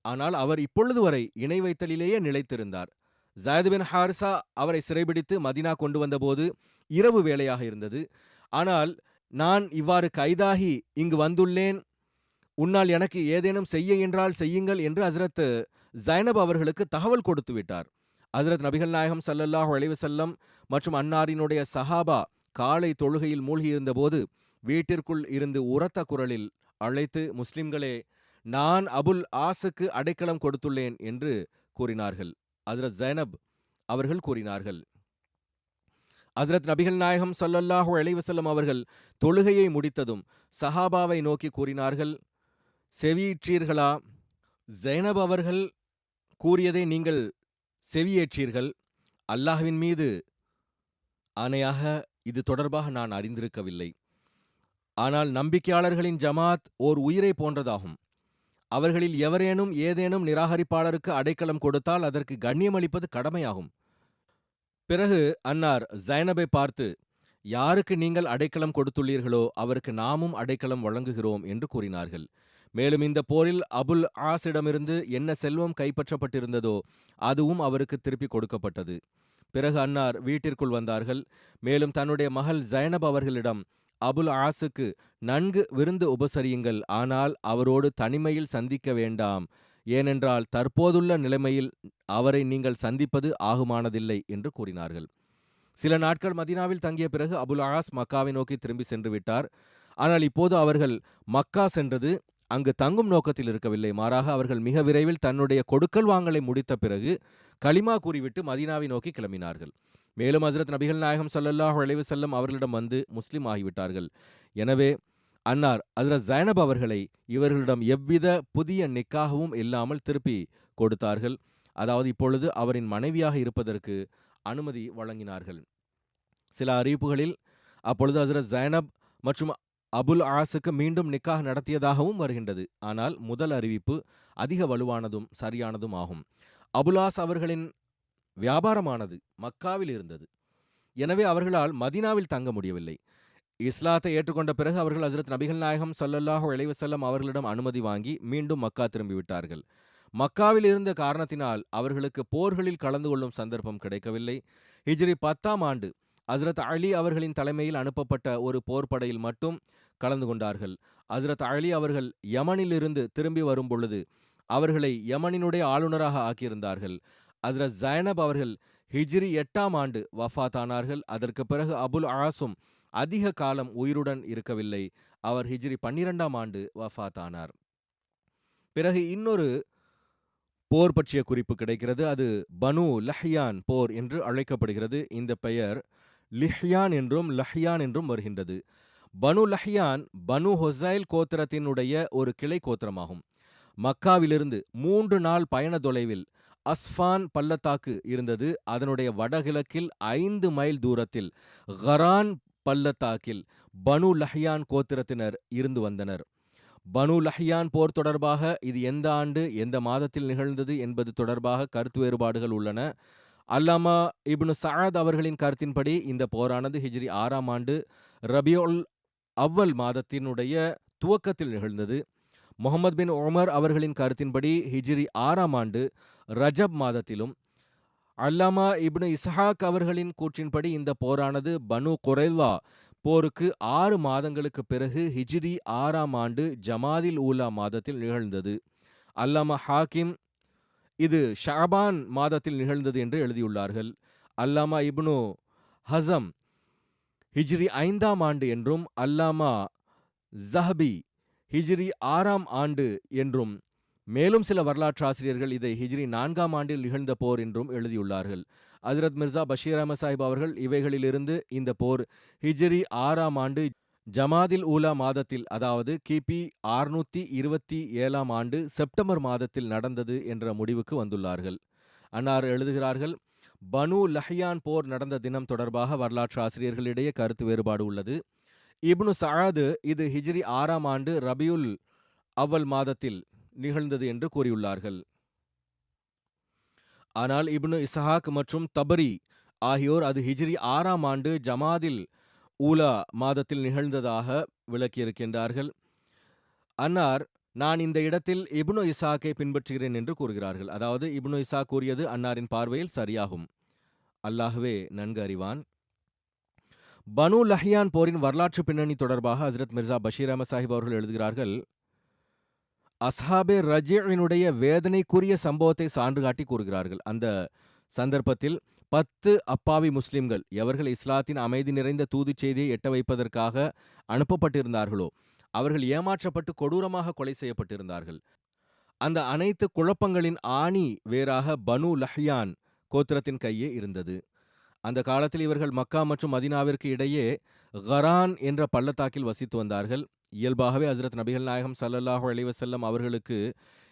ஆனால் அவர் இப்பொழுது வரை இணை வைத்தலிலேயே நிலைத்திருந்தார். ஜயத் பின் ஹாரிசா அவரை சிறைபிடித்து மதீனா கொண்டு வந்தபோது இரவு வேளையாக இருந்தது. ஆனால் நான் இவ்வாறு கைதாகி இங்கு வந்துள்ளேன், உன்னால் எனக்கு ஏதேனும் செய்ய என்றால் செய்யுங்கள் என்று ஹஜ்ரத் ஜைனப் அவர்களுக்கு தகவல் கொடுத்து விட்டார். ஹஜ்ரத் நபிகள் நாயகம் ஸல்லல்லாஹு அலைஹி வஸல்லம் மற்றும் அன்னாரினுடைய சஹாபா காலை தொழுகையில் மூழ்கியிருந்தபோது வீட்டிற்குள் இருந்து உரத்த குரலில் அழைத்து, முஸ்லிம்களே, நான் அபுல் ஆஸுக்கு அடைக்கலம் கொடுத்துள்ளேன் என்று கூறினார்கள். ஹஜ்ரத் ஜைனப் அவர்கள் கூறினார்கள். ஹஜ்ரத் நபிகள் நாயகம் ஸல்லல்லாஹு அலைஹி வஸல்லம் அவர்கள் தொழுகையை முடித்ததும் சஹாபாவை நோக்கி கூறினார்கள், செவியிற்றீர்களா? ஜைனப் அவர்கள் கூறியதை நீங்கள் செவியேற்றீர்கள். அல்லாஹ்வின் மீது ஆணையாக இது தொடர்பாக நான் அறிந்திருக்கவில்லை. ஆனால் நம்பிக்கையாளர்களின் ஜமாத் ஓர் உயிரை போன்றதாகும். அவர்களில் எவரேனும் ஏதேனும் நிராகரிப்பாளருக்கு அடைக்கலம் கொடுத்தால் அதற்கு கண்ணியமளிப்பது கடமையாகும். பிறகு அன்னார் ஜைனபை பார்த்து, யாருக்கு நீங்கள் அடைக்கலம் கொடுத்துள்ளீர்களோ அவருக்கு நாமும் அடைக்கலம் வழங்குகிறோம் என்று கூறினார்கள். மேலும் இந்த போரில் அபுல் ஆஸிடமிருந்து என்ன செல்வம் கைப்பற்றப்பட்டிருந்ததோ அதுவும் அவருக்கு திருப்பி கொடுக்கப்பட்டது. பிறகு அன்னார் வீட்டிற்குள் வந்தார்கள். மேலும் தன்னுடைய மகள் ஜைனப் அவர்களிடம், அபுல் ஆஸுக்கு நன்கு விருந்து உபசரியுங்கள், ஆனால் அவரோடு தனிமையில் சந்திக்க வேண்டாம், ஏனென்றால் தற்போதுள்ள நிலைமையில் அவரை நீங்கள் சந்திப்பது ஆகுமானதில்லை என்று கூறினார்கள். சில நாட்கள் மதீனாவில் தங்கிய பிறகு அபுல் ஆஸ் மக்காவை நோக்கி திரும்பி சென்று விட்டார். ஆனால் இப்போது அவர்கள் மக்கா சென்றது அங்கு தங்கும் நோக்கத்தில் இருக்கவில்லை. மாறாக அவர்கள் மிக விரைவில் தன்னுடைய கொடுக்கல் வாங்கலை முடித்த பிறகு கலிமா கூறிவிட்டு மதீனாவை நோக்கி கிளம்பினார்கள். மேலும் ஹஜ்ரத் நபிகள் நாயகம் ஸல்லல்லாஹு அலைஹி வஸல்லம் அவர்களிடம் வந்து முஸ்லிம் ஆகிவிட்டார்கள். எனவே அன்னார் ஹஜ்ரத் ஜைனப் அவர்களை இவர்களிடம் எவ்வித புதிய நிக்காகவும் இல்லாமல் திருப்பி கொடுத்தார்கள். அதாவது இப்பொழுது அவரின் மனைவியாக இருப்பதற்கு அனுமதி வழங்கினார்கள். சில அறிவிப்புகளில் அப்பொழுது ஹஜ்ரத் ஜைனப் மற்றும் அபுல் ஆஸுக்கு மீண்டும் நிக்காஹ் நடத்தியதாகவும் வருகின்றது. ஆனால் முதல் அறிவிப்பு அதிக வலுவானதும் சரியானதும் ஆகும். அபுல் ஆஸ் அவர்களின் வியாபாரமானது மக்காவில் இருந்தது. எனவே அவர்களால் மதீனாவில் தங்க முடியவில்லை. இஸ்லாத்தை ஏற்றுக்கொண்ட பிறகு அவர்கள் ஹஜ்ரத் நபிகள் நாயகம் ஸல்லல்லாஹு அலைஹி வஸல்லம் அவர்களிடம் அனுமதி வாங்கி மீண்டும் மக்கா திரும்பிவிட்டார்கள். மக்காவில் இருந்த காரணத்தினால் அவர்களுக்கு போர்களில் கலந்து கொள்ளும் சந்தர்ப்பம் கிடைக்கவில்லை. ஹிஜ்ரி 10ஆம் ஆண்டு ஹஜ்ரத் அலி அவர்களின் தலைமையில் அனுப்பப்பட்ட ஒரு போர்ப்படையில் மட்டும் கலந்து கொண்டார்கள். ஹஜ்ரத் அலி அவர்கள் யமனிலிருந்து திரும்பி வரும் பொழுது அவர்களை யமனினுடைய ஆளுநராக ஆக்கியிருந்தார்கள். ஹஜ்ரத் ஜைனப் அவர்கள் ஹிஜ்ரி 8ஆம் ஆண்டு வஃபாத் ஆனார்கள். அதற்கு பிறகு அபுல் ஆஸும் அதிக காலம் உயிருடன் இருக்கவில்லை. அவர் ஹிஜ்ரி 12ஆம் ஆண்டு வஃபாத் ஆனார். பிறகு இன்னொரு போர் பற்றிய குறிப்பு கிடைக்கிறது. அது பனு லஹ்யான் போர் என்று அழைக்கப்படுகிறது. இந்த பெயர் லிஹ்யான் என்றும் லஹ்யான் என்றும் வருகின்றது. பனு லஹ்யான் பனு ஹொசைல் கோத்திரத்தினுடைய ஒரு கிளை கோத்திரமாகும். மக்காவிலிருந்து 3 நாள் பயண தொலைவில் அஸ்ஃபான் பள்ளத்தாக்கு இருந்தது. அதனுடைய வடகிழக்கில் 5 மைல் தூரத்தில் கரான் பள்ளத்தாக்கில் பனு லஹ்யான் கோத்திரத்தினர் இருந்து வந்தனர். பனு லஹ்யான் போர் தொடர்பாக இது எந்த ஆண்டு எந்த மாதத்தில் நிகழ்ந்தது என்பது தொடர்பாக கருத்து வேறுபாடுகள் உள்ளன. அல்லாமா இப்னு சஅத் அவர்களின் கருத்தின்படி இந்த போரானது ஹிஜ்ரி 6ஆம் ஆண்டு ரபியுல் அவ்வல் மாதத்தினுடைய துவக்கத்தில் நிகழ்ந்தது. முஹம்மது பின் உமர் அவர்களின் கருத்தின்படி ஹிஜ்ரி 6ஆம் ஆண்டு ரஜப் மாதத்திலும், அல்லாமா இப்னு இஸ்ஹாக் அவர்களின் கூற்றின்படி இந்த போரானது பனு குரைலா போருக்கு 6 மாதங்களுக்கு பிறகு ஹிஜ்ரி 6ஆம் ஆண்டு ஜமாதில் ஊலா மாதத்தில் நிகழ்ந்தது. அல்லாமா ஹாக்கிம் இது ஷஅபான் மாதத்தில் நிகழ்ந்தது என்று எழுதியுள்ளார்கள். அல்லாமா இப்னு ஹஸம் ஹிஜ்ரி 5ஆம் ஆண்டு என்றும், அல்லாமா ஸஹபி ஹிஜ்ரி 6ஆம் ஆண்டு என்றும், மேலும் சில வரலாற்றாசிரியர்கள் இதை ஹிஜ்ரி 4ஆம் ஆண்டில் நிகழ்ந்த போர் என்றும் எழுதியுள்ளார்கள். ஹஜ்ரத் மிர்சா பஷீர் அஹமத் சாஹிப் அவர்கள் இவைகளிலிருந்து இந்த போர் ஹிஜ்ரி 6ஆம் ஆண்டு ஜமாதில் ஊலா மாதத்தில், அதாவது கிபி 627ஆம் ஆண்டு செப்டம்பர் மாதத்தில் நடந்தது என்ற முடிவுக்கு வந்துள்ளார்கள். அன்னார் எழுதுகிறார்கள், பனு லஹ்யான் போர் நடந்த தினம் தொடர்பாக வரலாற்று ஆசிரியர்களிடையே கருத்து வேறுபாடு உள்ளது. இப்னு சஅத் இது ஹிஜ்ரி 6ஆம் ஆண்டு ரபியுல் அவ்வல் மாதத்தில் நிகழ்ந்தது என்று கூறியுள்ளார்கள். ஆனால் இப்னு இஸ்ஹாக் மற்றும் தபரி ஆகியோர் அது ஹிஜ்ரி 6ஆம் ஆண்டு ஜமாதில் ஊலா மாதத்தில் நிகழ்ந்ததாக விளக்கியிருக்கின்றார்கள். அன்னார், நான் இந்த இடத்தில் இப்னு இஸ்ஹாக்கை பின்பற்றுகிறேன் என்று கூறுகிறார்கள். அதாவது இப்னு இஸ்ஹாக் கூறியது அன்னாரின் பார்வையில் சரியாகும். அல்லாஹ்வே நன்கு அறிவான். பனு லஹ்யான் போரின் வரலாற்று பின்னணி தொடர்பாக ஹஜ்ரத் மிர்சா பஷீர் அஹமத் சாஹிப் அவர்கள் எழுதுகிறார்கள், அஸ்ஹாபே ரஜீஇனுடைய வேதனைக்குரிய சம்பவத்தை சான்று காட்டி கூறுகிறார்கள். அந்த சந்தர்ப்பத்தில் 10 அப்பாவி முஸ்லிம்கள், எவர்கள் இஸ்லாத்தின் அமைதி நிறைந்த தூதுச் செய்தியை எட்ட வைப்பதற்காக அனுப்பப்பட்டிருந்தார்களோ, அவர்கள் ஏமாற்றப்பட்டு கொடூரமாக கொலை செய்யப்பட்டிருந்தார்கள். அந்த அனைத்து குழப்பங்களின் ஆணி வேறாக பனு லஹ்யான் கோத்திரத்தின் கையே இருந்தது. அந்த காலத்தில் இவர்கள் மக்கா மற்றும் மதீனாவிற்கு இடையே கரான் என்ற பள்ளத்தாக்கில் வசித்து வந்தார்கள். இயல்பாகவே ஹஜ்ரத் நபிகள் நாயகம் ஸல்லல்லாஹு அலைஹி வஸல்லம் அவர்களுக்கு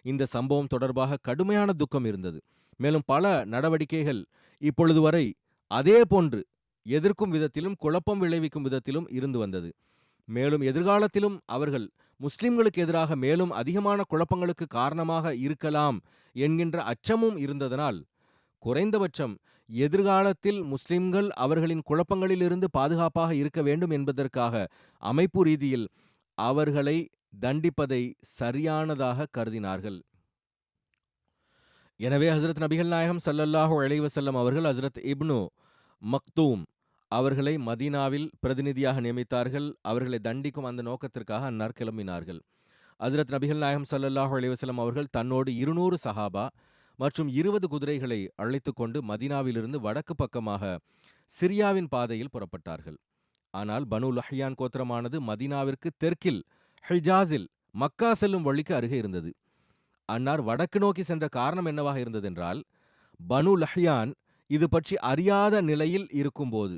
இந்த சம்பவம் தொடர்பாக கடுமையான துக்கம் இருந்தது. மேலும் பல நடவடிக்கைகள் இப்பொழுது வரை அதே போன்று எதிர்க்கும் விதத்திலும் குழப்பம் விளைவிக்கும் விதத்திலும் இருந்து வந்தது. மேலும் எதிர்காலத்திலும் அவர்கள் முஸ்லிம்களுக்கு எதிராக மேலும் அதிகமான குழப்பங்களுக்கு காரணமாக இருக்கலாம் என்கின்ற அச்சமும் இருந்ததனால், குறைந்தபட்சம் எதிர்காலத்தில் முஸ்லிம்கள் அவர்களின் குழப்பங்களிலிருந்து பாதுகாப்பாக இருக்க வேண்டும் என்பதற்காக அமைப்பு ரீதியில் அவர்களை தண்டிப்பதை சரியானதாக கருதினார்கள். எனவே ஹஜ்ரத் நபிகள் நாயகம் ஸல்லல்லாஹு அலைஹி வஸல்லம் அவர்கள் ஹஜ்ரத் இப்னு மக்தூம் அவர்களை மதீனாவில் பிரதிநிதியாக நியமித்தார்கள். அவர்களை தண்டிக்கும் அந்த நோக்கத்திற்காக அன்னார் கிளம்பினார்கள். ஹஜ்ரத் நபிகள் நாயகம் ஸல்லல்லாஹு அலைஹி வஸல்லம் அவர்கள் தன்னோடு 200 சஹாபா மற்றும் 20 குதிரைகளை அழைத்துக் கொண்டு மதீனாவிலிருந்து வடக்கு பக்கமாக சிரியாவின் பாதையில் புறப்பட்டார்கள். ஆனால் பனு லஹ்யான் கோத்திரமானது மதீனாவிற்கு தெற்கில் ஹிஜாஸில் மக்கா செல்லும் வழிக்கு அருகே இருந்தது. அன்னார் வடக்கு நோக்கி சென்ற காரணம் என்னவாக இருந்ததென்றால், பனு லஹ்யான் இது பற்றி அறியாத நிலையில் இருக்கும்போது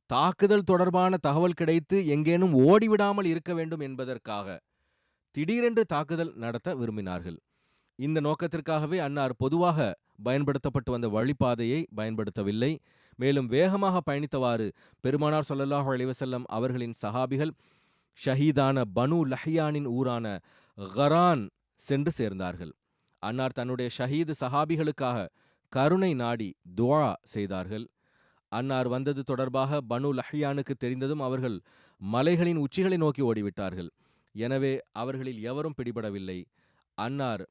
தாக்குதல் தொடர்பான தகவல் கிடைத்து எங்கேனும் ஓடிவிடாமல் இருக்க வேண்டும் என்பதற்காக திடீரென்று தாக்குதல் நடத்த விரும்பினார்கள். இந்த நோக்கத்திற்காகவே அன்னார் பொதுவாக பயன்படுத்தப்பட்டு வந்த வழிபாதையை பயன்படுத்தவில்லை. மேலும் வேகமாக பயணித்தவாறு பெருமானார் ஸல்லல்லாஹு அலைஹி வஸல்லம் அவர்களின் சஹாபிகள் ஷஹீதான பனு லஹ்யானின் ஊரான கரான் சென்று சேர்ந்தார்கள். அன்னார் தன்னுடைய ஷஹீது சஹாபிகளுக்காக கருணை நாடி துஆ செய்தார்கள். அன்னார் வந்தது தொடர்பாக பனு லஹ்யானுக்கு தெரிந்ததும் அவர்கள் மலைகளின் உச்சிகளை நோக்கி ஓடிவிட்டார்கள். எனவே அவர்களில் எவரும் பிடிபடவில்லை. அன்னார்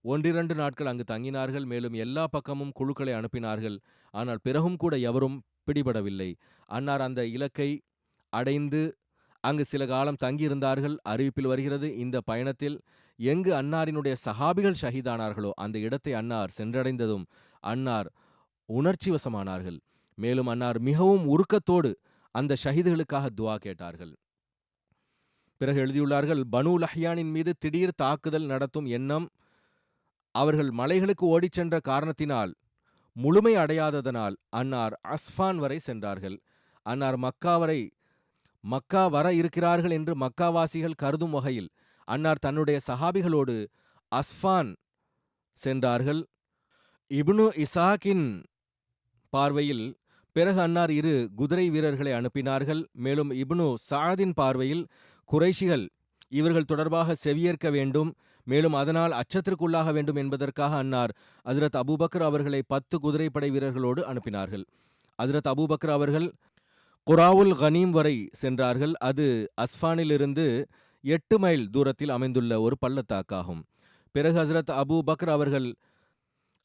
1-2 நாட்கள் அங்கு தங்கினார்கள். மேலும் எல்லா பக்கமும் குழுக்களை அனுப்பினார்கள். ஆனால் பிறகும் கூட எவரும் பிடிபடவில்லை. அன்னார் அந்த இலக்கை அடைந்து அங்கு சில காலம் தங்கியிருந்தார்கள். அறிவிப்பில் வருகிறது, இந்த பயணத்தில் எங்கு அன்னாரினுடைய சஹாபிகள் ஷஹீதானார்களோ அந்த இடத்தை அன்னார் சென்றடைந்ததும் அன்னார் உணர்ச்சி வசமானார்கள். மேலும் அன்னார் மிகவும் உருக்கத்தோடு அந்த ஷஹீதுகளுக்காக துஆ கேட்டார்கள். பிறகு எழுதியுள்ளார்கள், பனு லஹ்யானின் மீது திடீர் தாக்குதல் நடத்தும் எண்ணம் அவர்கள் மலைகளுக்கு ஓடிச் சென்ற காரணத்தினால் முழுமை அடையாததனால் அன்னார் அஸ்ஃபான் வரை சென்றார்கள். அன்னார் மக்கா வர இருக்கிறார்கள் என்று மக்காவாசிகள் கருதும் வகையில் அன்னார் தன்னுடைய சஹாபிகளோடு அஸ்ஃபான் சென்றார்கள். இப்னு இஸ்ஹாக்கின் பார்வையில் பிறகு அன்னார் 2 குதிரை வீரர்களை அனுப்பினார்கள். மேலும் இப்னு சஅதின் பார்வையில் குறைஷிகள் இவர்கள் தொடர்பாக செவியேற்க வேண்டும், மேலும் அதனால் அச்சத்திற்குள்ளாக வேண்டும் என்பதற்காக அன்னார் ஹஜ்ரத் அபூபக்கர் அவர்களை 10 குதிரைப்படை வீரர்களோடு அனுப்பினார்கள். ஹஜ்ரத் அபூபக்கர் அவர்கள் குராவுல் கனீம் வரை சென்றார்கள். அது அஸ்ஃபானிலிருந்து 8 மைல் தூரத்தில் அமைந்துள்ள ஒரு பள்ளத்தாக்காகும். பிறகு ஹஜ்ரத் அபூ பக்ர் அவர்கள்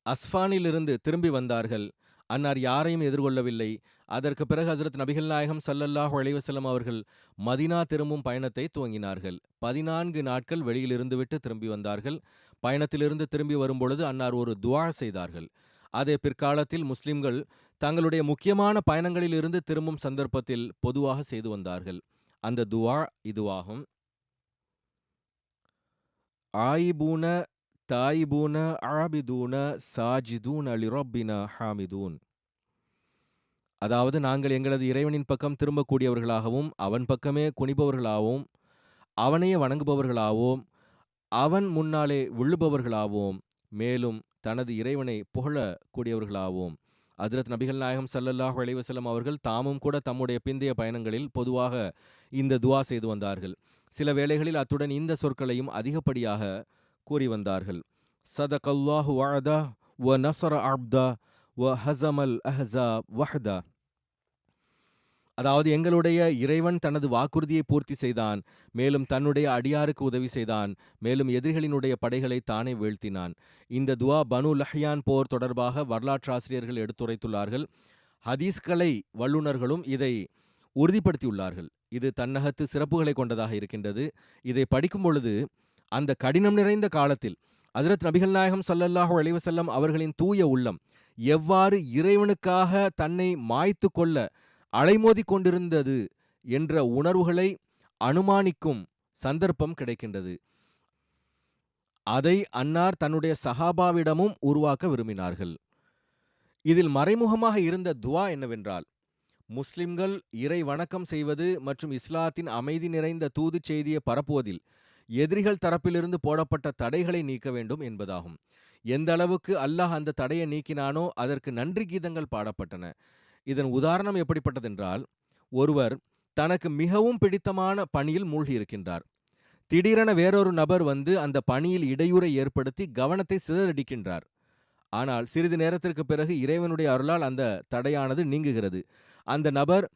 அஸ்ஃபானிலிருந்து திரும்பி வந்தார்கள். அன்னார் யாரையும் எதிர்கொள்ளவில்லை. அதற்கு பிறகு ஹஜ்ரத் நபிகள் நாயகம் ஸல்லல்லாஹு அலைஹி வஸல்லம் அவர்கள் மதீனா திரும்பும் பயணத்தை துவங்கினார்கள். 14 நாட்கள் வெளியில் இருந்துவிட்டு திரும்பி வந்தார்கள். பயணத்திலிருந்து திரும்பி வரும்பொழுது அன்னார் ஒரு துஆ செய்தார்கள். அதை பிற்காலத்தில் முஸ்லிம்கள் தங்களுடைய முக்கியமான பயணங்களில் இருந்து திரும்பும் சந்தர்ப்பத்தில் பொதுவாக செய்து வந்தார்கள். அந்த துஆ இதுவாகும்: ஆயிபூன தாயிபூன ஆபிதூன சாஜிதூன லிரப்பினா ஹாமிதூன். அதாவது, நாங்கள் எங்களது இறைவனின் பக்கம் திரும்பக்கூடியவர்களாகவும் அவன் பக்கமே குனிபவர்களாகவும் அவனையே வணங்குபவர்களாகவும் அவன் முன்னாலே விழுபவர்களாகவும் மேலும் தனது இறைவனை புகழக்கூடியவர்களாகவும். ஹஜ்ரத் நபிகள் நாயகம் ஸல்லல்லாஹு அலைஹி வஸல்லம் அவர்கள் தாமும் கூட தம்முடைய பிந்தைய பயணங்களில் பொதுவாக இந்த துஆ செய்து வந்தார்கள். சில வேளைகளில் அத்துடன் இந்த சொற்களையும் அதிகப்படியாக கூறி வந்தார்கள்: சதகல்லாஹு வஅதா வ நஸர அப்தா வ ஹஸமல் அஹ்ஸாப் வஹ்தா. அதாவது, எங்களுடைய இறைவன் தனது வாக்குறுதியை பூர்த்தி செய்தான், மேலும் தன்னுடைய அடியாருக்கு உதவி செய்தான், மேலும் எதிரிகளினுடைய படைகளை தானே வீழ்த்தினான். இந்த துஆ பனு லஹ்யான் போர் தொடர்பாக வரலாற்றாசிரியர்கள் எடுத்துரைத்துள்ளார்கள். ஹதீஸ்கலை வல்லுநர்களும் இதை உறுதிப்படுத்தியுள்ளார்கள். இது தன்னகத்து சிறப்புகளை கொண்டதாக இருக்கின்றது. இதை படிக்கும் பொழுது அந்த கடினம் நிறைந்த காலத்தில் ஹஜ்ரத் நபிகள் நாயகம் ஸல்லல்லாஹு அலைஹி வஸல்லம் அவர்களின் தூய உள்ளம் எவ்வாறு இறைவனுக்காக தன்னை மாய்த்து கொள்ள அலைமோதி கொண்டிருந்தது என்ற உணர்வுகளை அனுமானிக்கும் சந்தர்ப்பம் கிடைக்கின்றது. அதை அன்னார் தன்னுடைய சஹாபாவிடமும் உருவாக்க விரும்பினார்கள். இதில் மறைமுகமாக இருந்த துஆ என்னவென்றால், முஸ்லிம்கள் இறை வணக்கம் செய்வது மற்றும் இஸ்லாத்தின் அமைதி நிறைந்த தூது செய்தியை பரப்புவதில் எதிரிகள் தரப்பிலிருந்து போடப்பட்ட தடைகளை நீக்க வேண்டும் என்பதாகும். எந்த அளவுக்கு அல்லாஹ் அந்த தடையை நீக்கினானோ அதற்கு நன்றி கீதங்கள் பாடப்பட்டன. இதன் உதாரணம் எப்படிப்பட்டதென்றால், ஒருவர் தனக்கு மிகவும் பிடித்தமான பணியில் மூழ்கியிருக்கின்றார். திடீரென வேறொரு நபர் வந்து அந்த பணியில் இடையூறை ஏற்படுத்தி கவனத்தை சிதறடிக்கின்றார். ஆனால் சிறிது நேரத்திற்கு பிறகு இறைவனுடைய அருளால் அந்த தடையானது நீங்குகிறது. அந்த நபர்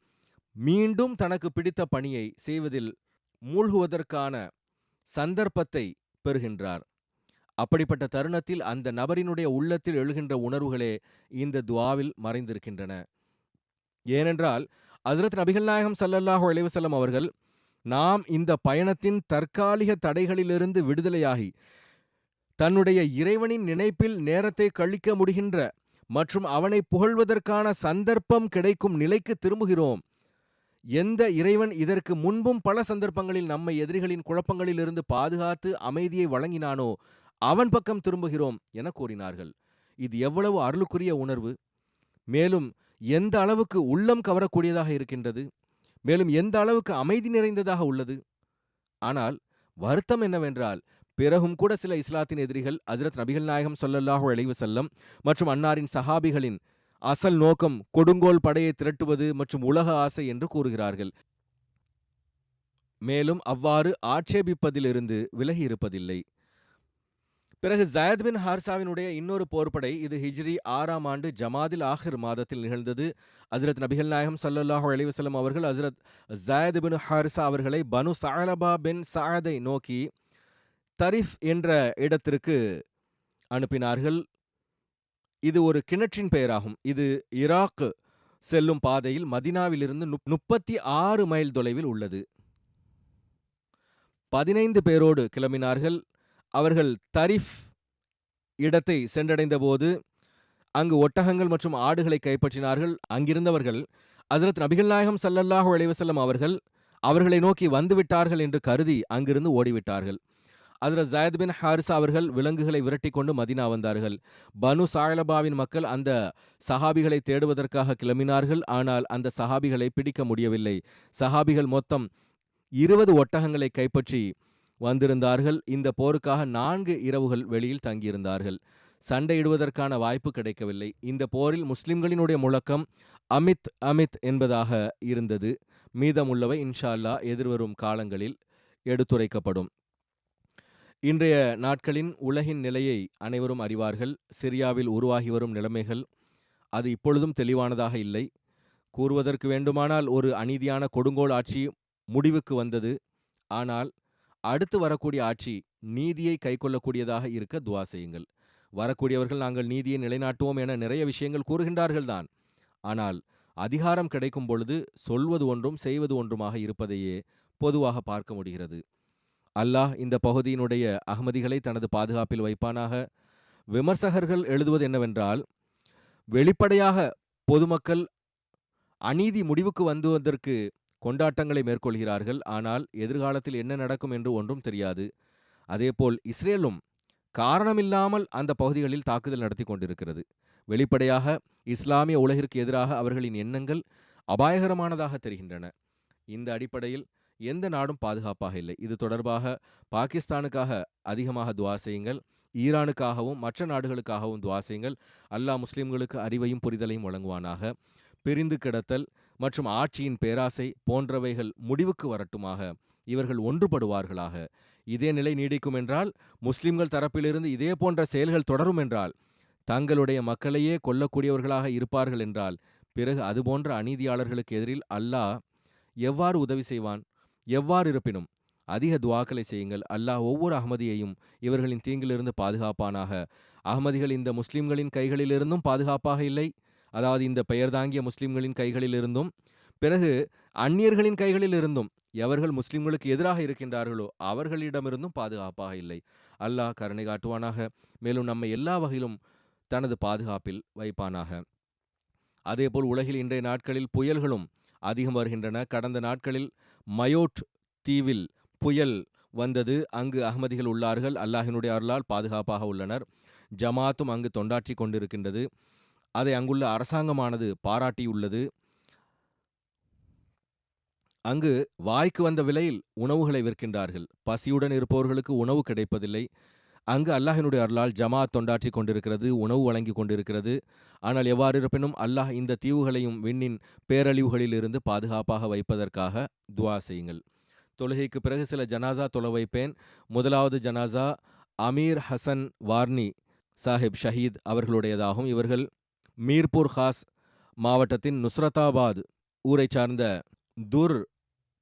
மீண்டும் தனக்கு பிடித்த பணியை செய்வதில் மூழ்குவதற்கான சந்தர்ப்பத்தை பெறுகின்றார். அப்படிப்பட்ட தருணத்தில் அந்த நபரினுடைய உள்ளத்தில் எழுகின்ற உணர்வுகளே இந்த துஆவில் மறைந்திருக்கின்றன. ஏனென்றால் ஹஜ்ரத் நபிகள் நாயகம் ஸல்லல்லாஹு அலைஹி வஸல்லம் அவர்கள் நாம் இந்த பயணத்தின் தற்காலிக தடைகளிலிருந்து விடுதலையாகி தன்னுடைய இறைவனின் நினைப்பில் நேரத்தை கழிக்க முடிகின்ற மற்றும் அவனை புகழ்வதற்கான சந்தர்ப்பம் கிடைக்கும் நிலைக்கு திரும்புகிறோம். எந்த இறைவன் இதற்கு முன்பும் பல சந்தர்ப்பங்களில் நம்மை எதிரிகளின் குழப்பங்களிலிருந்து பாதுகாத்து அமைதியை வழங்கினானோ அவன் பக்கம் திரும்புகிறோம் என கூறினார்கள். இது எவ்வளவு அருளுக்குரிய உணர்வு! மேலும் எந்த அளவுக்கு உள்ளம் கவரக்கூடியதாக இருக்கின்றது! மேலும் எந்த அளவுக்கு அமைதி நிறைந்ததாக உள்ளது! ஆனால் வருத்தம் என்னவென்றால், பிறகும் கூட சில இஸ்லாத்தின் எதிரிகள் ஹஜ்ரத் நபிகள் நாயகம் ஸல்லல்லாஹு அலைஹி வஸல்லம் மற்றும் அன்னாரின் சஹாபிகளின் அசல் நோக்கம் கொடுங்கோல் படையை திரட்டுவது மற்றும் உலக ஆசை என்று கூறுகிறார்கள். மேலும் அவ்வாறு ஆட்சேபிப்பதிலிருந்து விலகி இருப்பதில்லை. பிறகு ஜயத் பின் ஹாரிசாவினுடைய இன்னொரு போர்ப்படை, இது ஹிஜ்ரி 6ஆம் ஆண்டு ஜமாதில் ஆஹிர் மாதத்தில் நிகழ்ந்தது. ஹஜ்ரத் நபிகள் நாயகம் ஸல்லல்லாஹு அலைஹி வஸல்லம் அவர்கள் ஹஜ்ரத் ஜயத் பின் ஹாரிசா அவர்களை பனு சஅலபா பின் சஅதை நோக்கி தரிஃப் என்ற இடத்திற்கு அனுப்பினார்கள். இது ஒரு கிணற்றின் பெயராகும். இது ஈராக் செல்லும் பாதையில் மதீனாவிலிருந்து 36 மைல் தொலைவில் உள்ளது. 15 பேரோடு கிளம்பினார்கள். அவர்கள் தரிஃப் இடத்தை சென்றடைந்த போது அங்கு ஒட்டகங்கள் மற்றும் ஆடுகளை கைப்பற்றினார்கள். அங்கிருந்தவர்கள் ஹஜ்ரத் நபிகள் நாயகம் ஸல்லல்லாஹு அலைஹி வஸல்லம் அவர்களை நோக்கி வந்துவிட்டார்கள் என்று கருதி அங்கிருந்து ஓடிவிட்டார்கள். ஹஜ்ரத் ஜயத் பின் ஹாரிசா அவர்கள் விலங்குகளை விரட்டி கொண்டு மதீனா வந்தார்கள். பனு சாயலபாவின் மக்கள் அந்த சஹாபிகளை தேடுவதற்காக கிளம்பினார்கள். ஆனால் அந்த சஹாபிகளை பிடிக்க முடியவில்லை. சஹாபிகள் மொத்தம் 20 ஒட்டகங்களை கைப்பற்றி வந்திருந்தார்கள். இந்த போருக்காக 4 இரவுகள் வெளியில் தங்கியிருந்தார்கள். சண்டையிடுவதற்கான வாய்ப்பு கிடைக்கவில்லை. இந்த போரில் முஸ்லிம்களினுடைய முழக்கம் அமித் அமித் என்பதாக இருந்தது. மீதமுள்ளவை இன்ஷா அல்லாஹ் எதிர்வரும் காலங்களில் எடுத்துரைக்கப்படும். இன்றைய நாட்களின் உலகின் நிலையை அனைவரும் அறிவார்கள். சிரியாவில் உருவாகி வரும் நிலைமைகள் அது இப்பொழுதும் தெளிவானதாக இல்லை. கூறுவதற்கு வேண்டுமானால் ஒரு அநீதியான கொடுங்கோல் ஆட்சி முடிவுக்கு வந்தது. ஆனால் அடுத்து வரக்கூடிய ஆட்சி நீதியை கைக்கொள்ளக்கூடியதாக இருக்க துவா செய்யுங்கள். வரக்கூடியவர்கள் நாங்கள் நீதியை நிலைநாட்டுவோம் என நிறைய விஷயங்கள் கூறுகின்றார்கள்தான். ஆனால் அதிகாரம் கிடைக்கும் பொழுது சொல்வது ஒன்றும் செய்வது ஒன்றுமாக இருப்பதையே பொதுவாக பார்க்க முடிகிறது. அல்லாஹ் இந்த பகுதியினுடைய அகமதிகளை தனது பாதுகாப்பில் வைப்பானாக. விமர்சகர்கள் எழுதுவது என்னவென்றால், வெளிப்படையாக பொதுமக்கள் அநீதி முடிவுக்கு வந்துவதற்கு கொண்டாட்டங்களை மேற்கொள்கிறார்கள். ஆனால் எதிர்காலத்தில் என்ன நடக்கும் என்று ஒன்றும் தெரியாது. அதேபோல் இஸ்ரேலும் காரணமில்லாமல் அந்த பகுதிகளில் தாக்குதல் நடத்தி கொண்டிருக்கிறது. வெளிப்படையாக இஸ்லாமிய உலகிற்கு எதிராக அவர்களின் எண்ணங்கள் அபாயகரமானதாக தெரிகின்றன. இந்த அடிப்படையில் எந்த நாடும் பாதுகாப்பாக இல்லை. இது தொடர்பாக பாகிஸ்தானுக்காக அதிகமாக துவா செய்யுங்கள். ஈரானுக்காகவும் மற்ற நாடுகளுக்காகவும் துவா செய்யுங்கள். அல்லாஹ் முஸ்லிம்களுக்கு அறிவையும் புரிதலையும் வழங்குவானாக. பிரிந்து கிடத்தல் மற்றும் ஆட்சியின் பேராசை போன்றவைகள் முடிவுக்கு வரட்டுமாக. இவர்கள் ஒன்றுபடுவார்களாக. இதே நிலை நீடிக்கும் என்றால், முஸ்லிம்கள் தரப்பிலிருந்து இதே போன்ற செயல்கள் தொடரும் என்றால், தங்களுடைய மக்களையே கொல்லக்கூடியவர்களாக இருப்பார்கள் என்றால், பிறகு அதுபோன்ற அநீதியாளர்களுக்கு எதிரில் அல்லாஹ் எவ்வாறு உதவி செய்வான்? எவ்வாறு இருப்பினும் அதிக துவாக்களை செய்யுங்கள். அல்லாஹ் ஒவ்வொரு அகமதியையும் இவர்களின் தீங்கிலிருந்து பாதுகாப்பானாக. அகமதிகள் இந்த முஸ்லிம்களின் கைகளிலிருந்தும் பாதுகாப்பாக இல்லை. அதாவது இந்த பெயர் தாங்கிய முஸ்லிம்களின் கைகளிலிருந்தும், பிறகு அந்நியர்களின் கைகளிலிருந்தும், எவர்கள் முஸ்லிம்களுக்கு எதிராக இருக்கின்றார்களோ அவர்களிடமிருந்தும் பாதுகாப்பாக இல்லை. அல்லாஹ் கருணை காட்டுவானாக. மேலும் நம்மை எல்லா வகையிலும் தனது பாதுகாப்பில் வைப்பானாக. அதேபோல் உலகில் இன்றைய நாட்களில் புயல்களும் அதிகம் வருகின்றன. கடந்த நாட்களில் மயோட் தீவில் புயல் வந்தது. அங்கு அகமதிகள் உள்ளார்கள். அல்லாஹினுடைய அருளால் பாதுகாப்பாக உள்ளனர். ஜமாத்தும் அங்கு தொண்டாற்றி கொண்டிருக்கின்றது. அதை அங்குள்ள அரசாங்கமானது பாராட்டியுள்ளது. அங்கு வாய்க்கு வந்த விலையில் உணவுகளை விற்கின்றார்கள். பசியுடன் இருப்பவர்களுக்கு உணவு கிடைப்பதில்லை. அங்கு அல்லாஹினுடைய அருளால் ஜமாத் தொண்டாற்றி கொண்டிருக்கிறது, உணவு வழங்கி கொண்டிருக்கிறது. ஆனால் எவ்வாறு இருப்பினும் அல்லாஹ் இந்த தீவுகளையும் விண்ணின் பேரழிவுகளிலிருந்து பாதுகாப்பாக வைப்பதற்காக துவா செய்யுங்கள். தொழுகைக்கு பிறகு சில ஜனாசா தொழ வைப்பேன். முதலாவது ஜனாசா அமீர் ஹசன் வார்னி சாஹிப் ஷஹீத் அவர்களுடையதாகும். இவர்கள் மீர்பூர் ஹாஸ் மாவட்டத்தின் நுஸ்ரதாபாத் ஊரை சார்ந்த துர்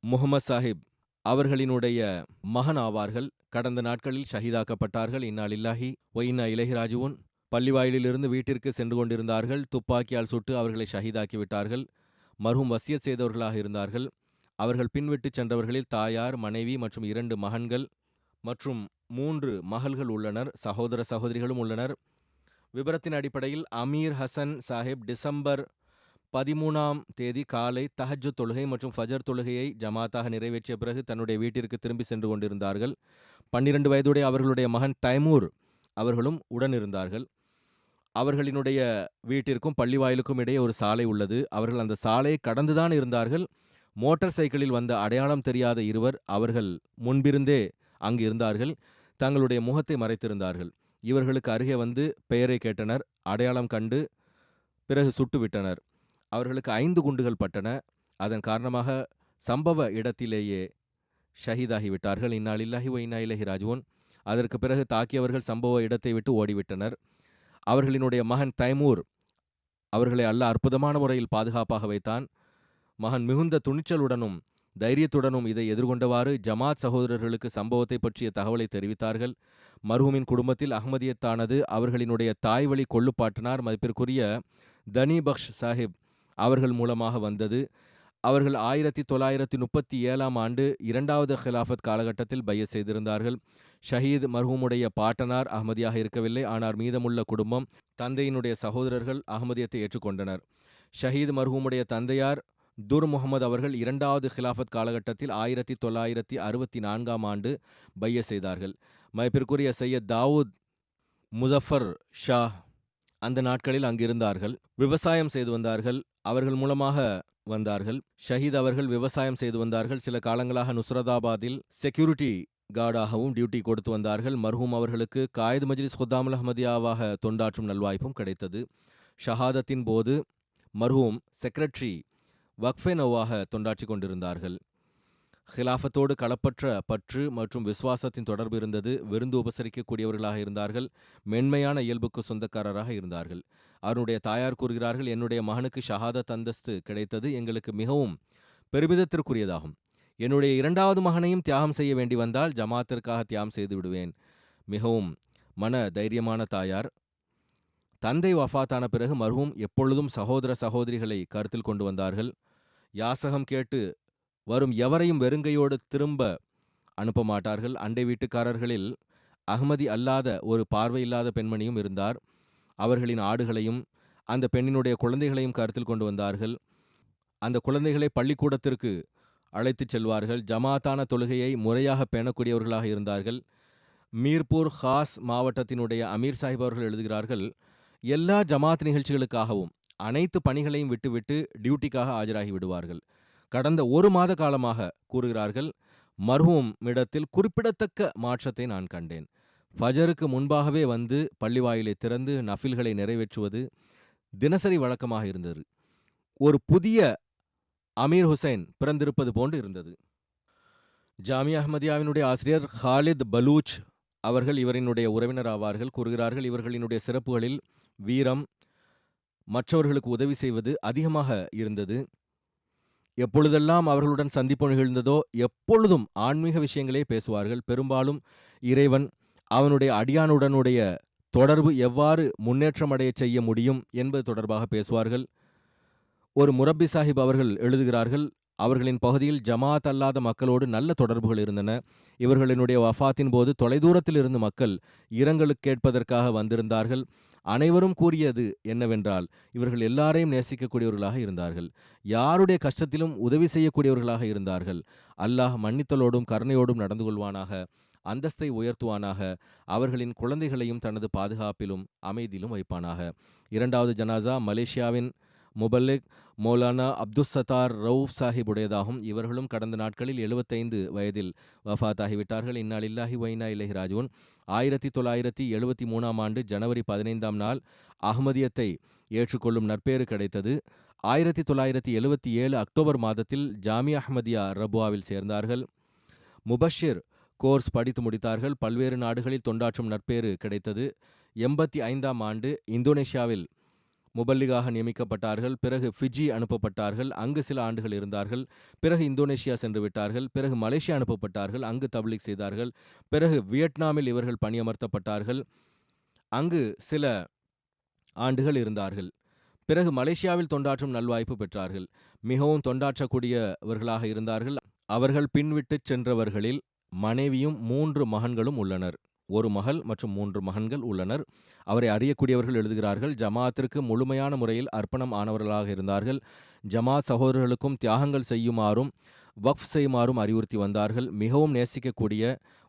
முகமது சாஹிப் அவர்களினுடைய மகன் ஆவார்கள். கடந்த நாட்களில் ஷஹீதாக்கப்பட்டார்கள். இன்னா லில்லாஹி வ இன்னா இலைஹி ராஜிஊன். பள்ளிவாயிலிருந்து வீட்டிற்கு சென்று கொண்டிருந்தார்கள். துப்பாக்கியால் சுட்டு அவர்களை ஷஹீதாக்கிவிட்டார்கள். மர்ஹூம் வசியத் செய்தவர்களாக இருந்தார்கள். அவர்கள் பின்விட்டு சென்றவர்களில் தாயார், மனைவி மற்றும் 2 மகன்கள் மற்றும் 3 மகள்கள் உள்ளனர். சகோதர சகோதரிகளும் உள்ளனர். விபரத்தின் அடிப்படையில் அமீர் ஹசன் சாஹிப் டிசம்பர் 13ஆம் தேதி காலை தஹஜ்ஜுத் தொழுகை மற்றும் ஃபஜர் தொழுகையை ஜமாத்தாக நிறைவேற்றிய பிறகு தன்னுடைய வீட்டிற்கு திரும்பி சென்று கொண்டிருந்தார்கள். 12 வயதுடைய அவர்களுடைய மகன் தைமூர் அவர்களும் உடன் இருந்தார்கள். அவர்களினுடைய வீட்டிற்கும் பள்ளிவாயிலுக்கும் இடையே ஒரு சாலை உள்ளது. அவர்கள் அந்த சாலையை கடந்துதான் இருந்தார்கள். மோட்டார் சைக்கிளில் வந்த அடையாளம் தெரியாத இருவர் அவர்கள் முன்பிருந்தே அங்கு இருந்தார்கள். தங்களுடைய முகத்தை மறைத்திருந்தார்கள். இவர்களுக்கு அருகே வந்து பெயரை கேட்டனர். அடையாளம் கண்டு பிறகு சுட்டுவிட்டனர். அவர்களுக்கு 5 குண்டுகள் பட்டன. அதன் காரணமாக சம்பவ இடத்திலேயே ஷஹீதாகிவிட்டார்கள். இன்னா லில்லாஹி வ இன்னா இலைஹி ராஜிஊன். அதற்கு பிறகு தாக்கியவர்கள் சம்பவ இடத்தை விட்டு ஓடிவிட்டனர். அவர்களினுடைய மகன் தைமூர் அவர்களை அல்லாஹ் அற்புதமான முறையில் பாதுகாப்பாக வைத்தான். மகன் மிகுந்த துணிச்சலுடனும் தைரியத்துடனும் இதை எதிர்கொண்டவாறு ஜமாத் சகோதரர்களுக்கு சம்பவத்தை பற்றிய தகவலை தெரிவித்தார்கள். மர்ஹூமின் குடும்பத்தில் அஹ்மதியத்தானது அவர்களினுடைய தாய்வழி கொள்ளுப்பாட்டனார் மதிப்பிற்குரிய தனி பக்ஷ் சாஹிப் அவர்கள் மூலமாக வந்தது. அவர்கள் 1937ஆம் ஆண்டு 2வது ஹிலாஃபத் காலகட்டத்தில் பையத் செய்திருந்தார்கள். ஷஹீத் மர்ஹூமுடைய பாட்டனார் அஹ்மதியாக இருக்கவில்லை. ஆனால் மீதமுள்ள குடும்பம், தந்தையினுடைய சகோதரர்கள் அஹ்மதியத்தை ஏற்றுக்கொண்டனர். ஷஹீத் மர்ஹூமுடைய தந்தையார் துர் முகமது அவர்கள் 2வது ஹிலாஃபத் காலகட்டத்தில் 1964ஆம் ஆண்டு பையத் செய்தார்கள். மதிப்பிற்குரிய சையத் தாவூத் முசஃபர் ஷா அந்த நாட்களில் அங்கிருந்தார்கள். விவசாயம் செய்து வந்தார்கள். அவர்கள் மூலமாக வந்தார்கள். ஷஹீத் அவர்கள் விவசாயம் செய்து வந்தார்கள். சில காலங்களாக நுஸ்ரதாபாத்தில் செக்யூரிட்டி கார்டாகவும் டியூட்டி கொடுத்து வந்தார்கள். மர்ஹூம் அவர்களுக்கு காயித் மஜ்லிஸ் குத்தாமுல் அஹ்மதியாவாக தொண்டாற்றும் நல்வாய்ப்பும் கிடைத்தது. ஷஹாதத்தின் போது மர்ஹூம் செக்ரட்டரி வக்ஃபே நோவாக தொண்டாற்றி கொண்டிருந்தார்கள். ஹிலாஃபத்தோடு களப்பற்ற பற்று மற்றும் விசுவாசத்தின் தொடர்பு இருந்தது. விருந்து உபசரிக்கக்கூடியவர்களாக இருந்தார்கள். மென்மையான இயல்புக்கு சொந்தக்காரராக இருந்தார்கள். அவருடைய தாயார் கூறுகிறார்கள், என்னுடைய மகனுக்கு ஷஹாதத் அந்தஸ்து கிடைத்தது எங்களுக்கு மிகவும் பெருமிதத்திற்குரியதாகும். என்னுடைய இரண்டாவது மகனையும் தியாகம் செய்ய வேண்டி வந்தால் ஜமாத்திற்காக தியாகம் செய்து விடுவேன். மிகவும் மன தைரியமான தாயார். தந்தை வஃபாத்தான பிறகு மர்ஹூம் எப்பொழுதும் சகோதர சகோதரிகளை கருத்தில் கொண்டு வந்தார்கள். யாசகம் கேட்டு வரும் எவரையும் வெறுங்கையோடு திரும்ப அனுப்ப மாட்டார்கள். அண்டை வீட்டுக்காரர்களில் அஹ்மதி அல்லாத ஒரு பார்வையில்லாத பெண்மணியும் இருந்தார். அவர்களின் ஆடுகளையும் அந்த பெண்ணினுடைய குழந்தைகளையும் கருத்தில் கொண்டு வந்தார்கள். அந்த குழந்தைகளை பள்ளிக்கூடத்திற்கு அழைத்துச் செல்வார்கள். ஜமாத்தான தொழுகையை முறையாக பேணக்கூடியவர்களாக இருந்தார்கள். மீர்பூர் ஹாஸ் மாவட்டத்தினுடைய அமீர் சாஹிப் அவர்கள் எழுதுகிறார்கள், எல்லா ஜமாத் நிகழ்ச்சிகளுக்காகவும் அனைத்து பணிகளையும் விட்டுவிட்டு டியூட்டிக்காக ஆஜராகி விடுவார்கள். கடந்த 1 மாத காலமாக கூறுகிறார்கள், மர்ஹூம் இடத்தில் குறிப்பிடத்தக்க மாற்றத்தை நான் கண்டேன். ஃபஜருக்கு முன்பாகவே வந்து பள்ளிவாயிலை திறந்து நஃபில்களை நிறைவேற்றுவது தினசரி வழக்கமாக இருந்தது. ஒரு புதிய அமீர் ஹுசைன் பிறந்திருப்பது போன்று இருந்தது. ஜாமியா அஹ்மதியாவினுடைய ஆசிரியர் ஹாலித் பலூச் அவர்கள் இவரினுடைய உறவினர் ஆவார்கள். கூறுகிறார்கள், இவர்களினுடைய சிறப்புகளில் வீரம், மற்றவர்களுக்கு உதவி செய்வது அதிகமாக இருந்தது. எப்பொழுதெல்லாம் அவர்களுடன் சந்திப்பு நிகழ்ந்ததோ எப்பொழுதும் ஆன்மீக விஷயங்களே பேசுவார்கள். பெரும்பாலும் இறைவன் அவனுடைய அடியானுடனுடைய தொடர்பு எவ்வாறு முன்னேற்றமடைய செய்ய முடியும் என்பது தொடர்பாக பேசுவார்கள். ஒரு முரப்பி சாஹிப் அவர்கள் எழுதுகிறார்கள், அவர்களின் பகுதியில் ஜமாத் அல்லாத மக்களோடு நல்ல தொடர்புகள் இருந்தன. இவர்களினுடைய வஃபாத்தின் போது தொலைதூரத்தில் இருந்து மக்கள் இரங்கலுக்கு கேட்பதற்காக வந்திருந்தார்கள். அனைவரும் கூறியது என்னவென்றால், இவர்கள் எல்லாரையும் நேசிக்கக்கூடியவர்களாக இருந்தார்கள். யாருடைய கஷ்டத்திலும் உதவி செய்யக்கூடியவர்களாக இருந்தார்கள். அல்லாஹ் மன்னித்தலோடும் கருணையோடும் நடந்து கொள்வானாக, அந்தஸ்தை உயர்த்துவானாக, அவர்களின் குழந்தைகளையும் தனது பாதுகாப்பிலும் அமைதியிலும் வைப்பானாக. 2வது ஜனாசா மலேசியாவின் முபல்லிக் மௌலானா அப்துஸ்ஸத்தார் ரவுஃப் சாஹிப் உடையதாகும். இவர்களும் கடந்த நாட்களில் 75 வயதில் வஃபாத் ஆகிவிட்டார்கள். இன்னா லில்லாஹி வ இன்னா இலைஹி ராஜிஊன். 1973ஆம் ஆண்டு ஜனவரி 15ஆம் நாள் அஹ்மதியத்தை ஏற்றுக்கொள்ளும் நற்பேறு கிடைத்தது. 1977 அக்டோபர் மாதத்தில் ஜாமியா அஹ்மதியா ரபுவாவில் சேர்ந்தார்கள். முபஷிர் கோர்ஸ் படித்து முடித்தார்கள். பல்வேறு நாடுகளில் தொண்டாற்றும் நற்பேறு கிடைத்தது. 85ஆம் ஆண்டு இந்தோனேஷியாவில் முபல்லிகாக நியமிக்கப்பட்டார்கள். பிறகு ஃபிஜி அனுப்பப்பட்டார்கள். அங்கு சில ஆண்டுகள் இருந்தார்கள். பிறகு இந்தோனேஷியா சென்று விட்டார்கள். பிறகு மலேசியா அனுப்பப்பட்டார்கள். அங்கு தப்லீக் செய்தார்கள். பிறகு வியட்நாமில் இவர்கள் பணியமர்த்தப்பட்டார்கள். அங்கு சில ஆண்டுகள் இருந்தார்கள். பிறகு மலேசியாவில் தொண்டாற்றும் நல்வாய்ப்பு பெற்றார்கள். மிகவும் தொண்டாற்றக்கூடியவர்களாக இருந்தார்கள். அவர்கள் பின்விட்டுச் சென்றவர்களில் மனைவியும் 3 மகன்களும் உள்ளனர். ஒரு மகள் மற்றும் 3 மகன்கள் உள்ளனர். அவரை அறியக்கூடியவர்கள் எழுதுகிறார்கள், ஜமாத்திற்கு முழுமையான முறையில் அர்ப்பணம் ஆனவர்களாக இருந்தார்கள். ஜமாத் சகோதரர்களுக்கும் தியாகங்கள் செய்யுமாறும் வக்ஃப் செய்யுமாறும் அறிவுறுத்தி வந்தார்கள். மிகவும் நேசிக்கக்கூடிய,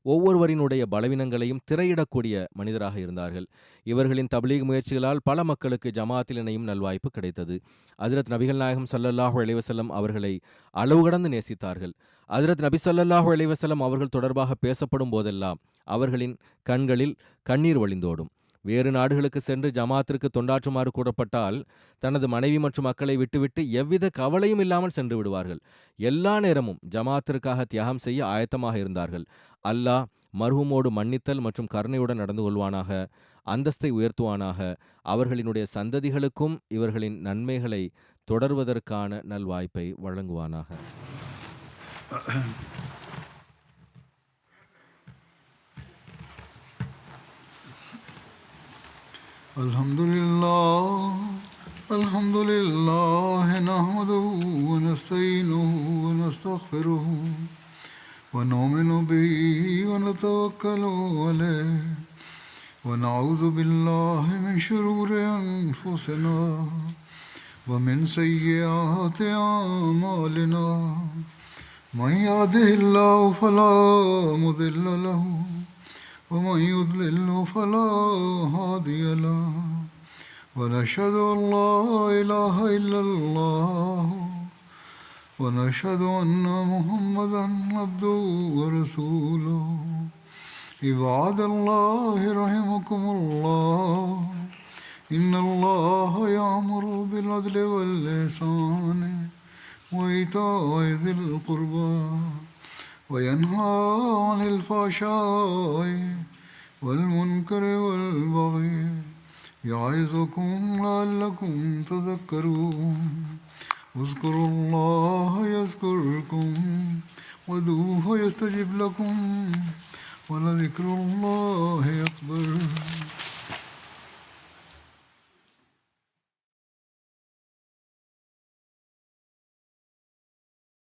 ஒவ்வொருவரினுடைய பலவீனங்களையும் திரையிடக்கூடிய மனிதராக இருந்தார்கள். இவர்களின் தப்லீக் முயற்சிகளால் பல மக்களுக்கு ஜமாத்தில் இணையும் நல்வாய்ப்பு கிடைத்தது. ஹஜ்ரத் நபிகள் நாயகம் ஸல்லல்லாஹு அலைஹி வஸல்லம் அவர்களை அளவு கடந்து நேசித்தார்கள். ஹஜ்ரத் நபி ஸல்லல்லாஹு அலைஹி வஸல்லம் அவர்கள் தொடர்பாக பேசப்படும் போதெல்லாம் அவர்களின் கண்களில் கண்ணீர் வழிந்தோடும். வேறு நாடுகளுக்கு சென்று ஜமாத்திற்கு தொண்டாற்றுமாறு கூறப்பட்டால் தனது மனைவி மற்றும் மக்களை விட்டுவிட்டு எவ்வித கவலையும் இல்லாமல் சென்று விடுவார்கள். எல்லா நேரமும் ஜமாத்திற்காக தியாகம் செய்ய ஆயத்தமாக இருந்தார்கள். அல்லாஹ் மர்ஹூமோடு மன்னித்தல் மற்றும் கருணையுடன் நடந்து கொள்வானாக, அந்தஸ்தை உயர்த்துவானாக, அவர்களினுடைய சந்ததிகளுக்கும் இவர்களின் நன்மைகளை தொடர்வதற்கான நல்வாய்ப்பை வழங்குவானாக. Alhamdulillah nahmaduhu wa nasta'inuhu wa nastaghfiruhu wa nu'minu bihi wa natawakkalu alayhi wa na'udhu billahi min shururi anfusina wa min sayyiati a'malina. Man yahdihillahu fala mudilla lahu ومن يضلل فلا هادي له ونشهد أن لا إله إلا الله ونشهد أن محمدا عبده ورسوله. عباد الله رحمكم الله إن الله يأمر بالعدل والإحسان وإيتاء ذي القربى وينهى عن الفحشاء والمنكر والبغي يعظكم لعلكم تذكرون اذكروا الله يذكركم وادعوه يستجب لكم ولذكر الله أكبر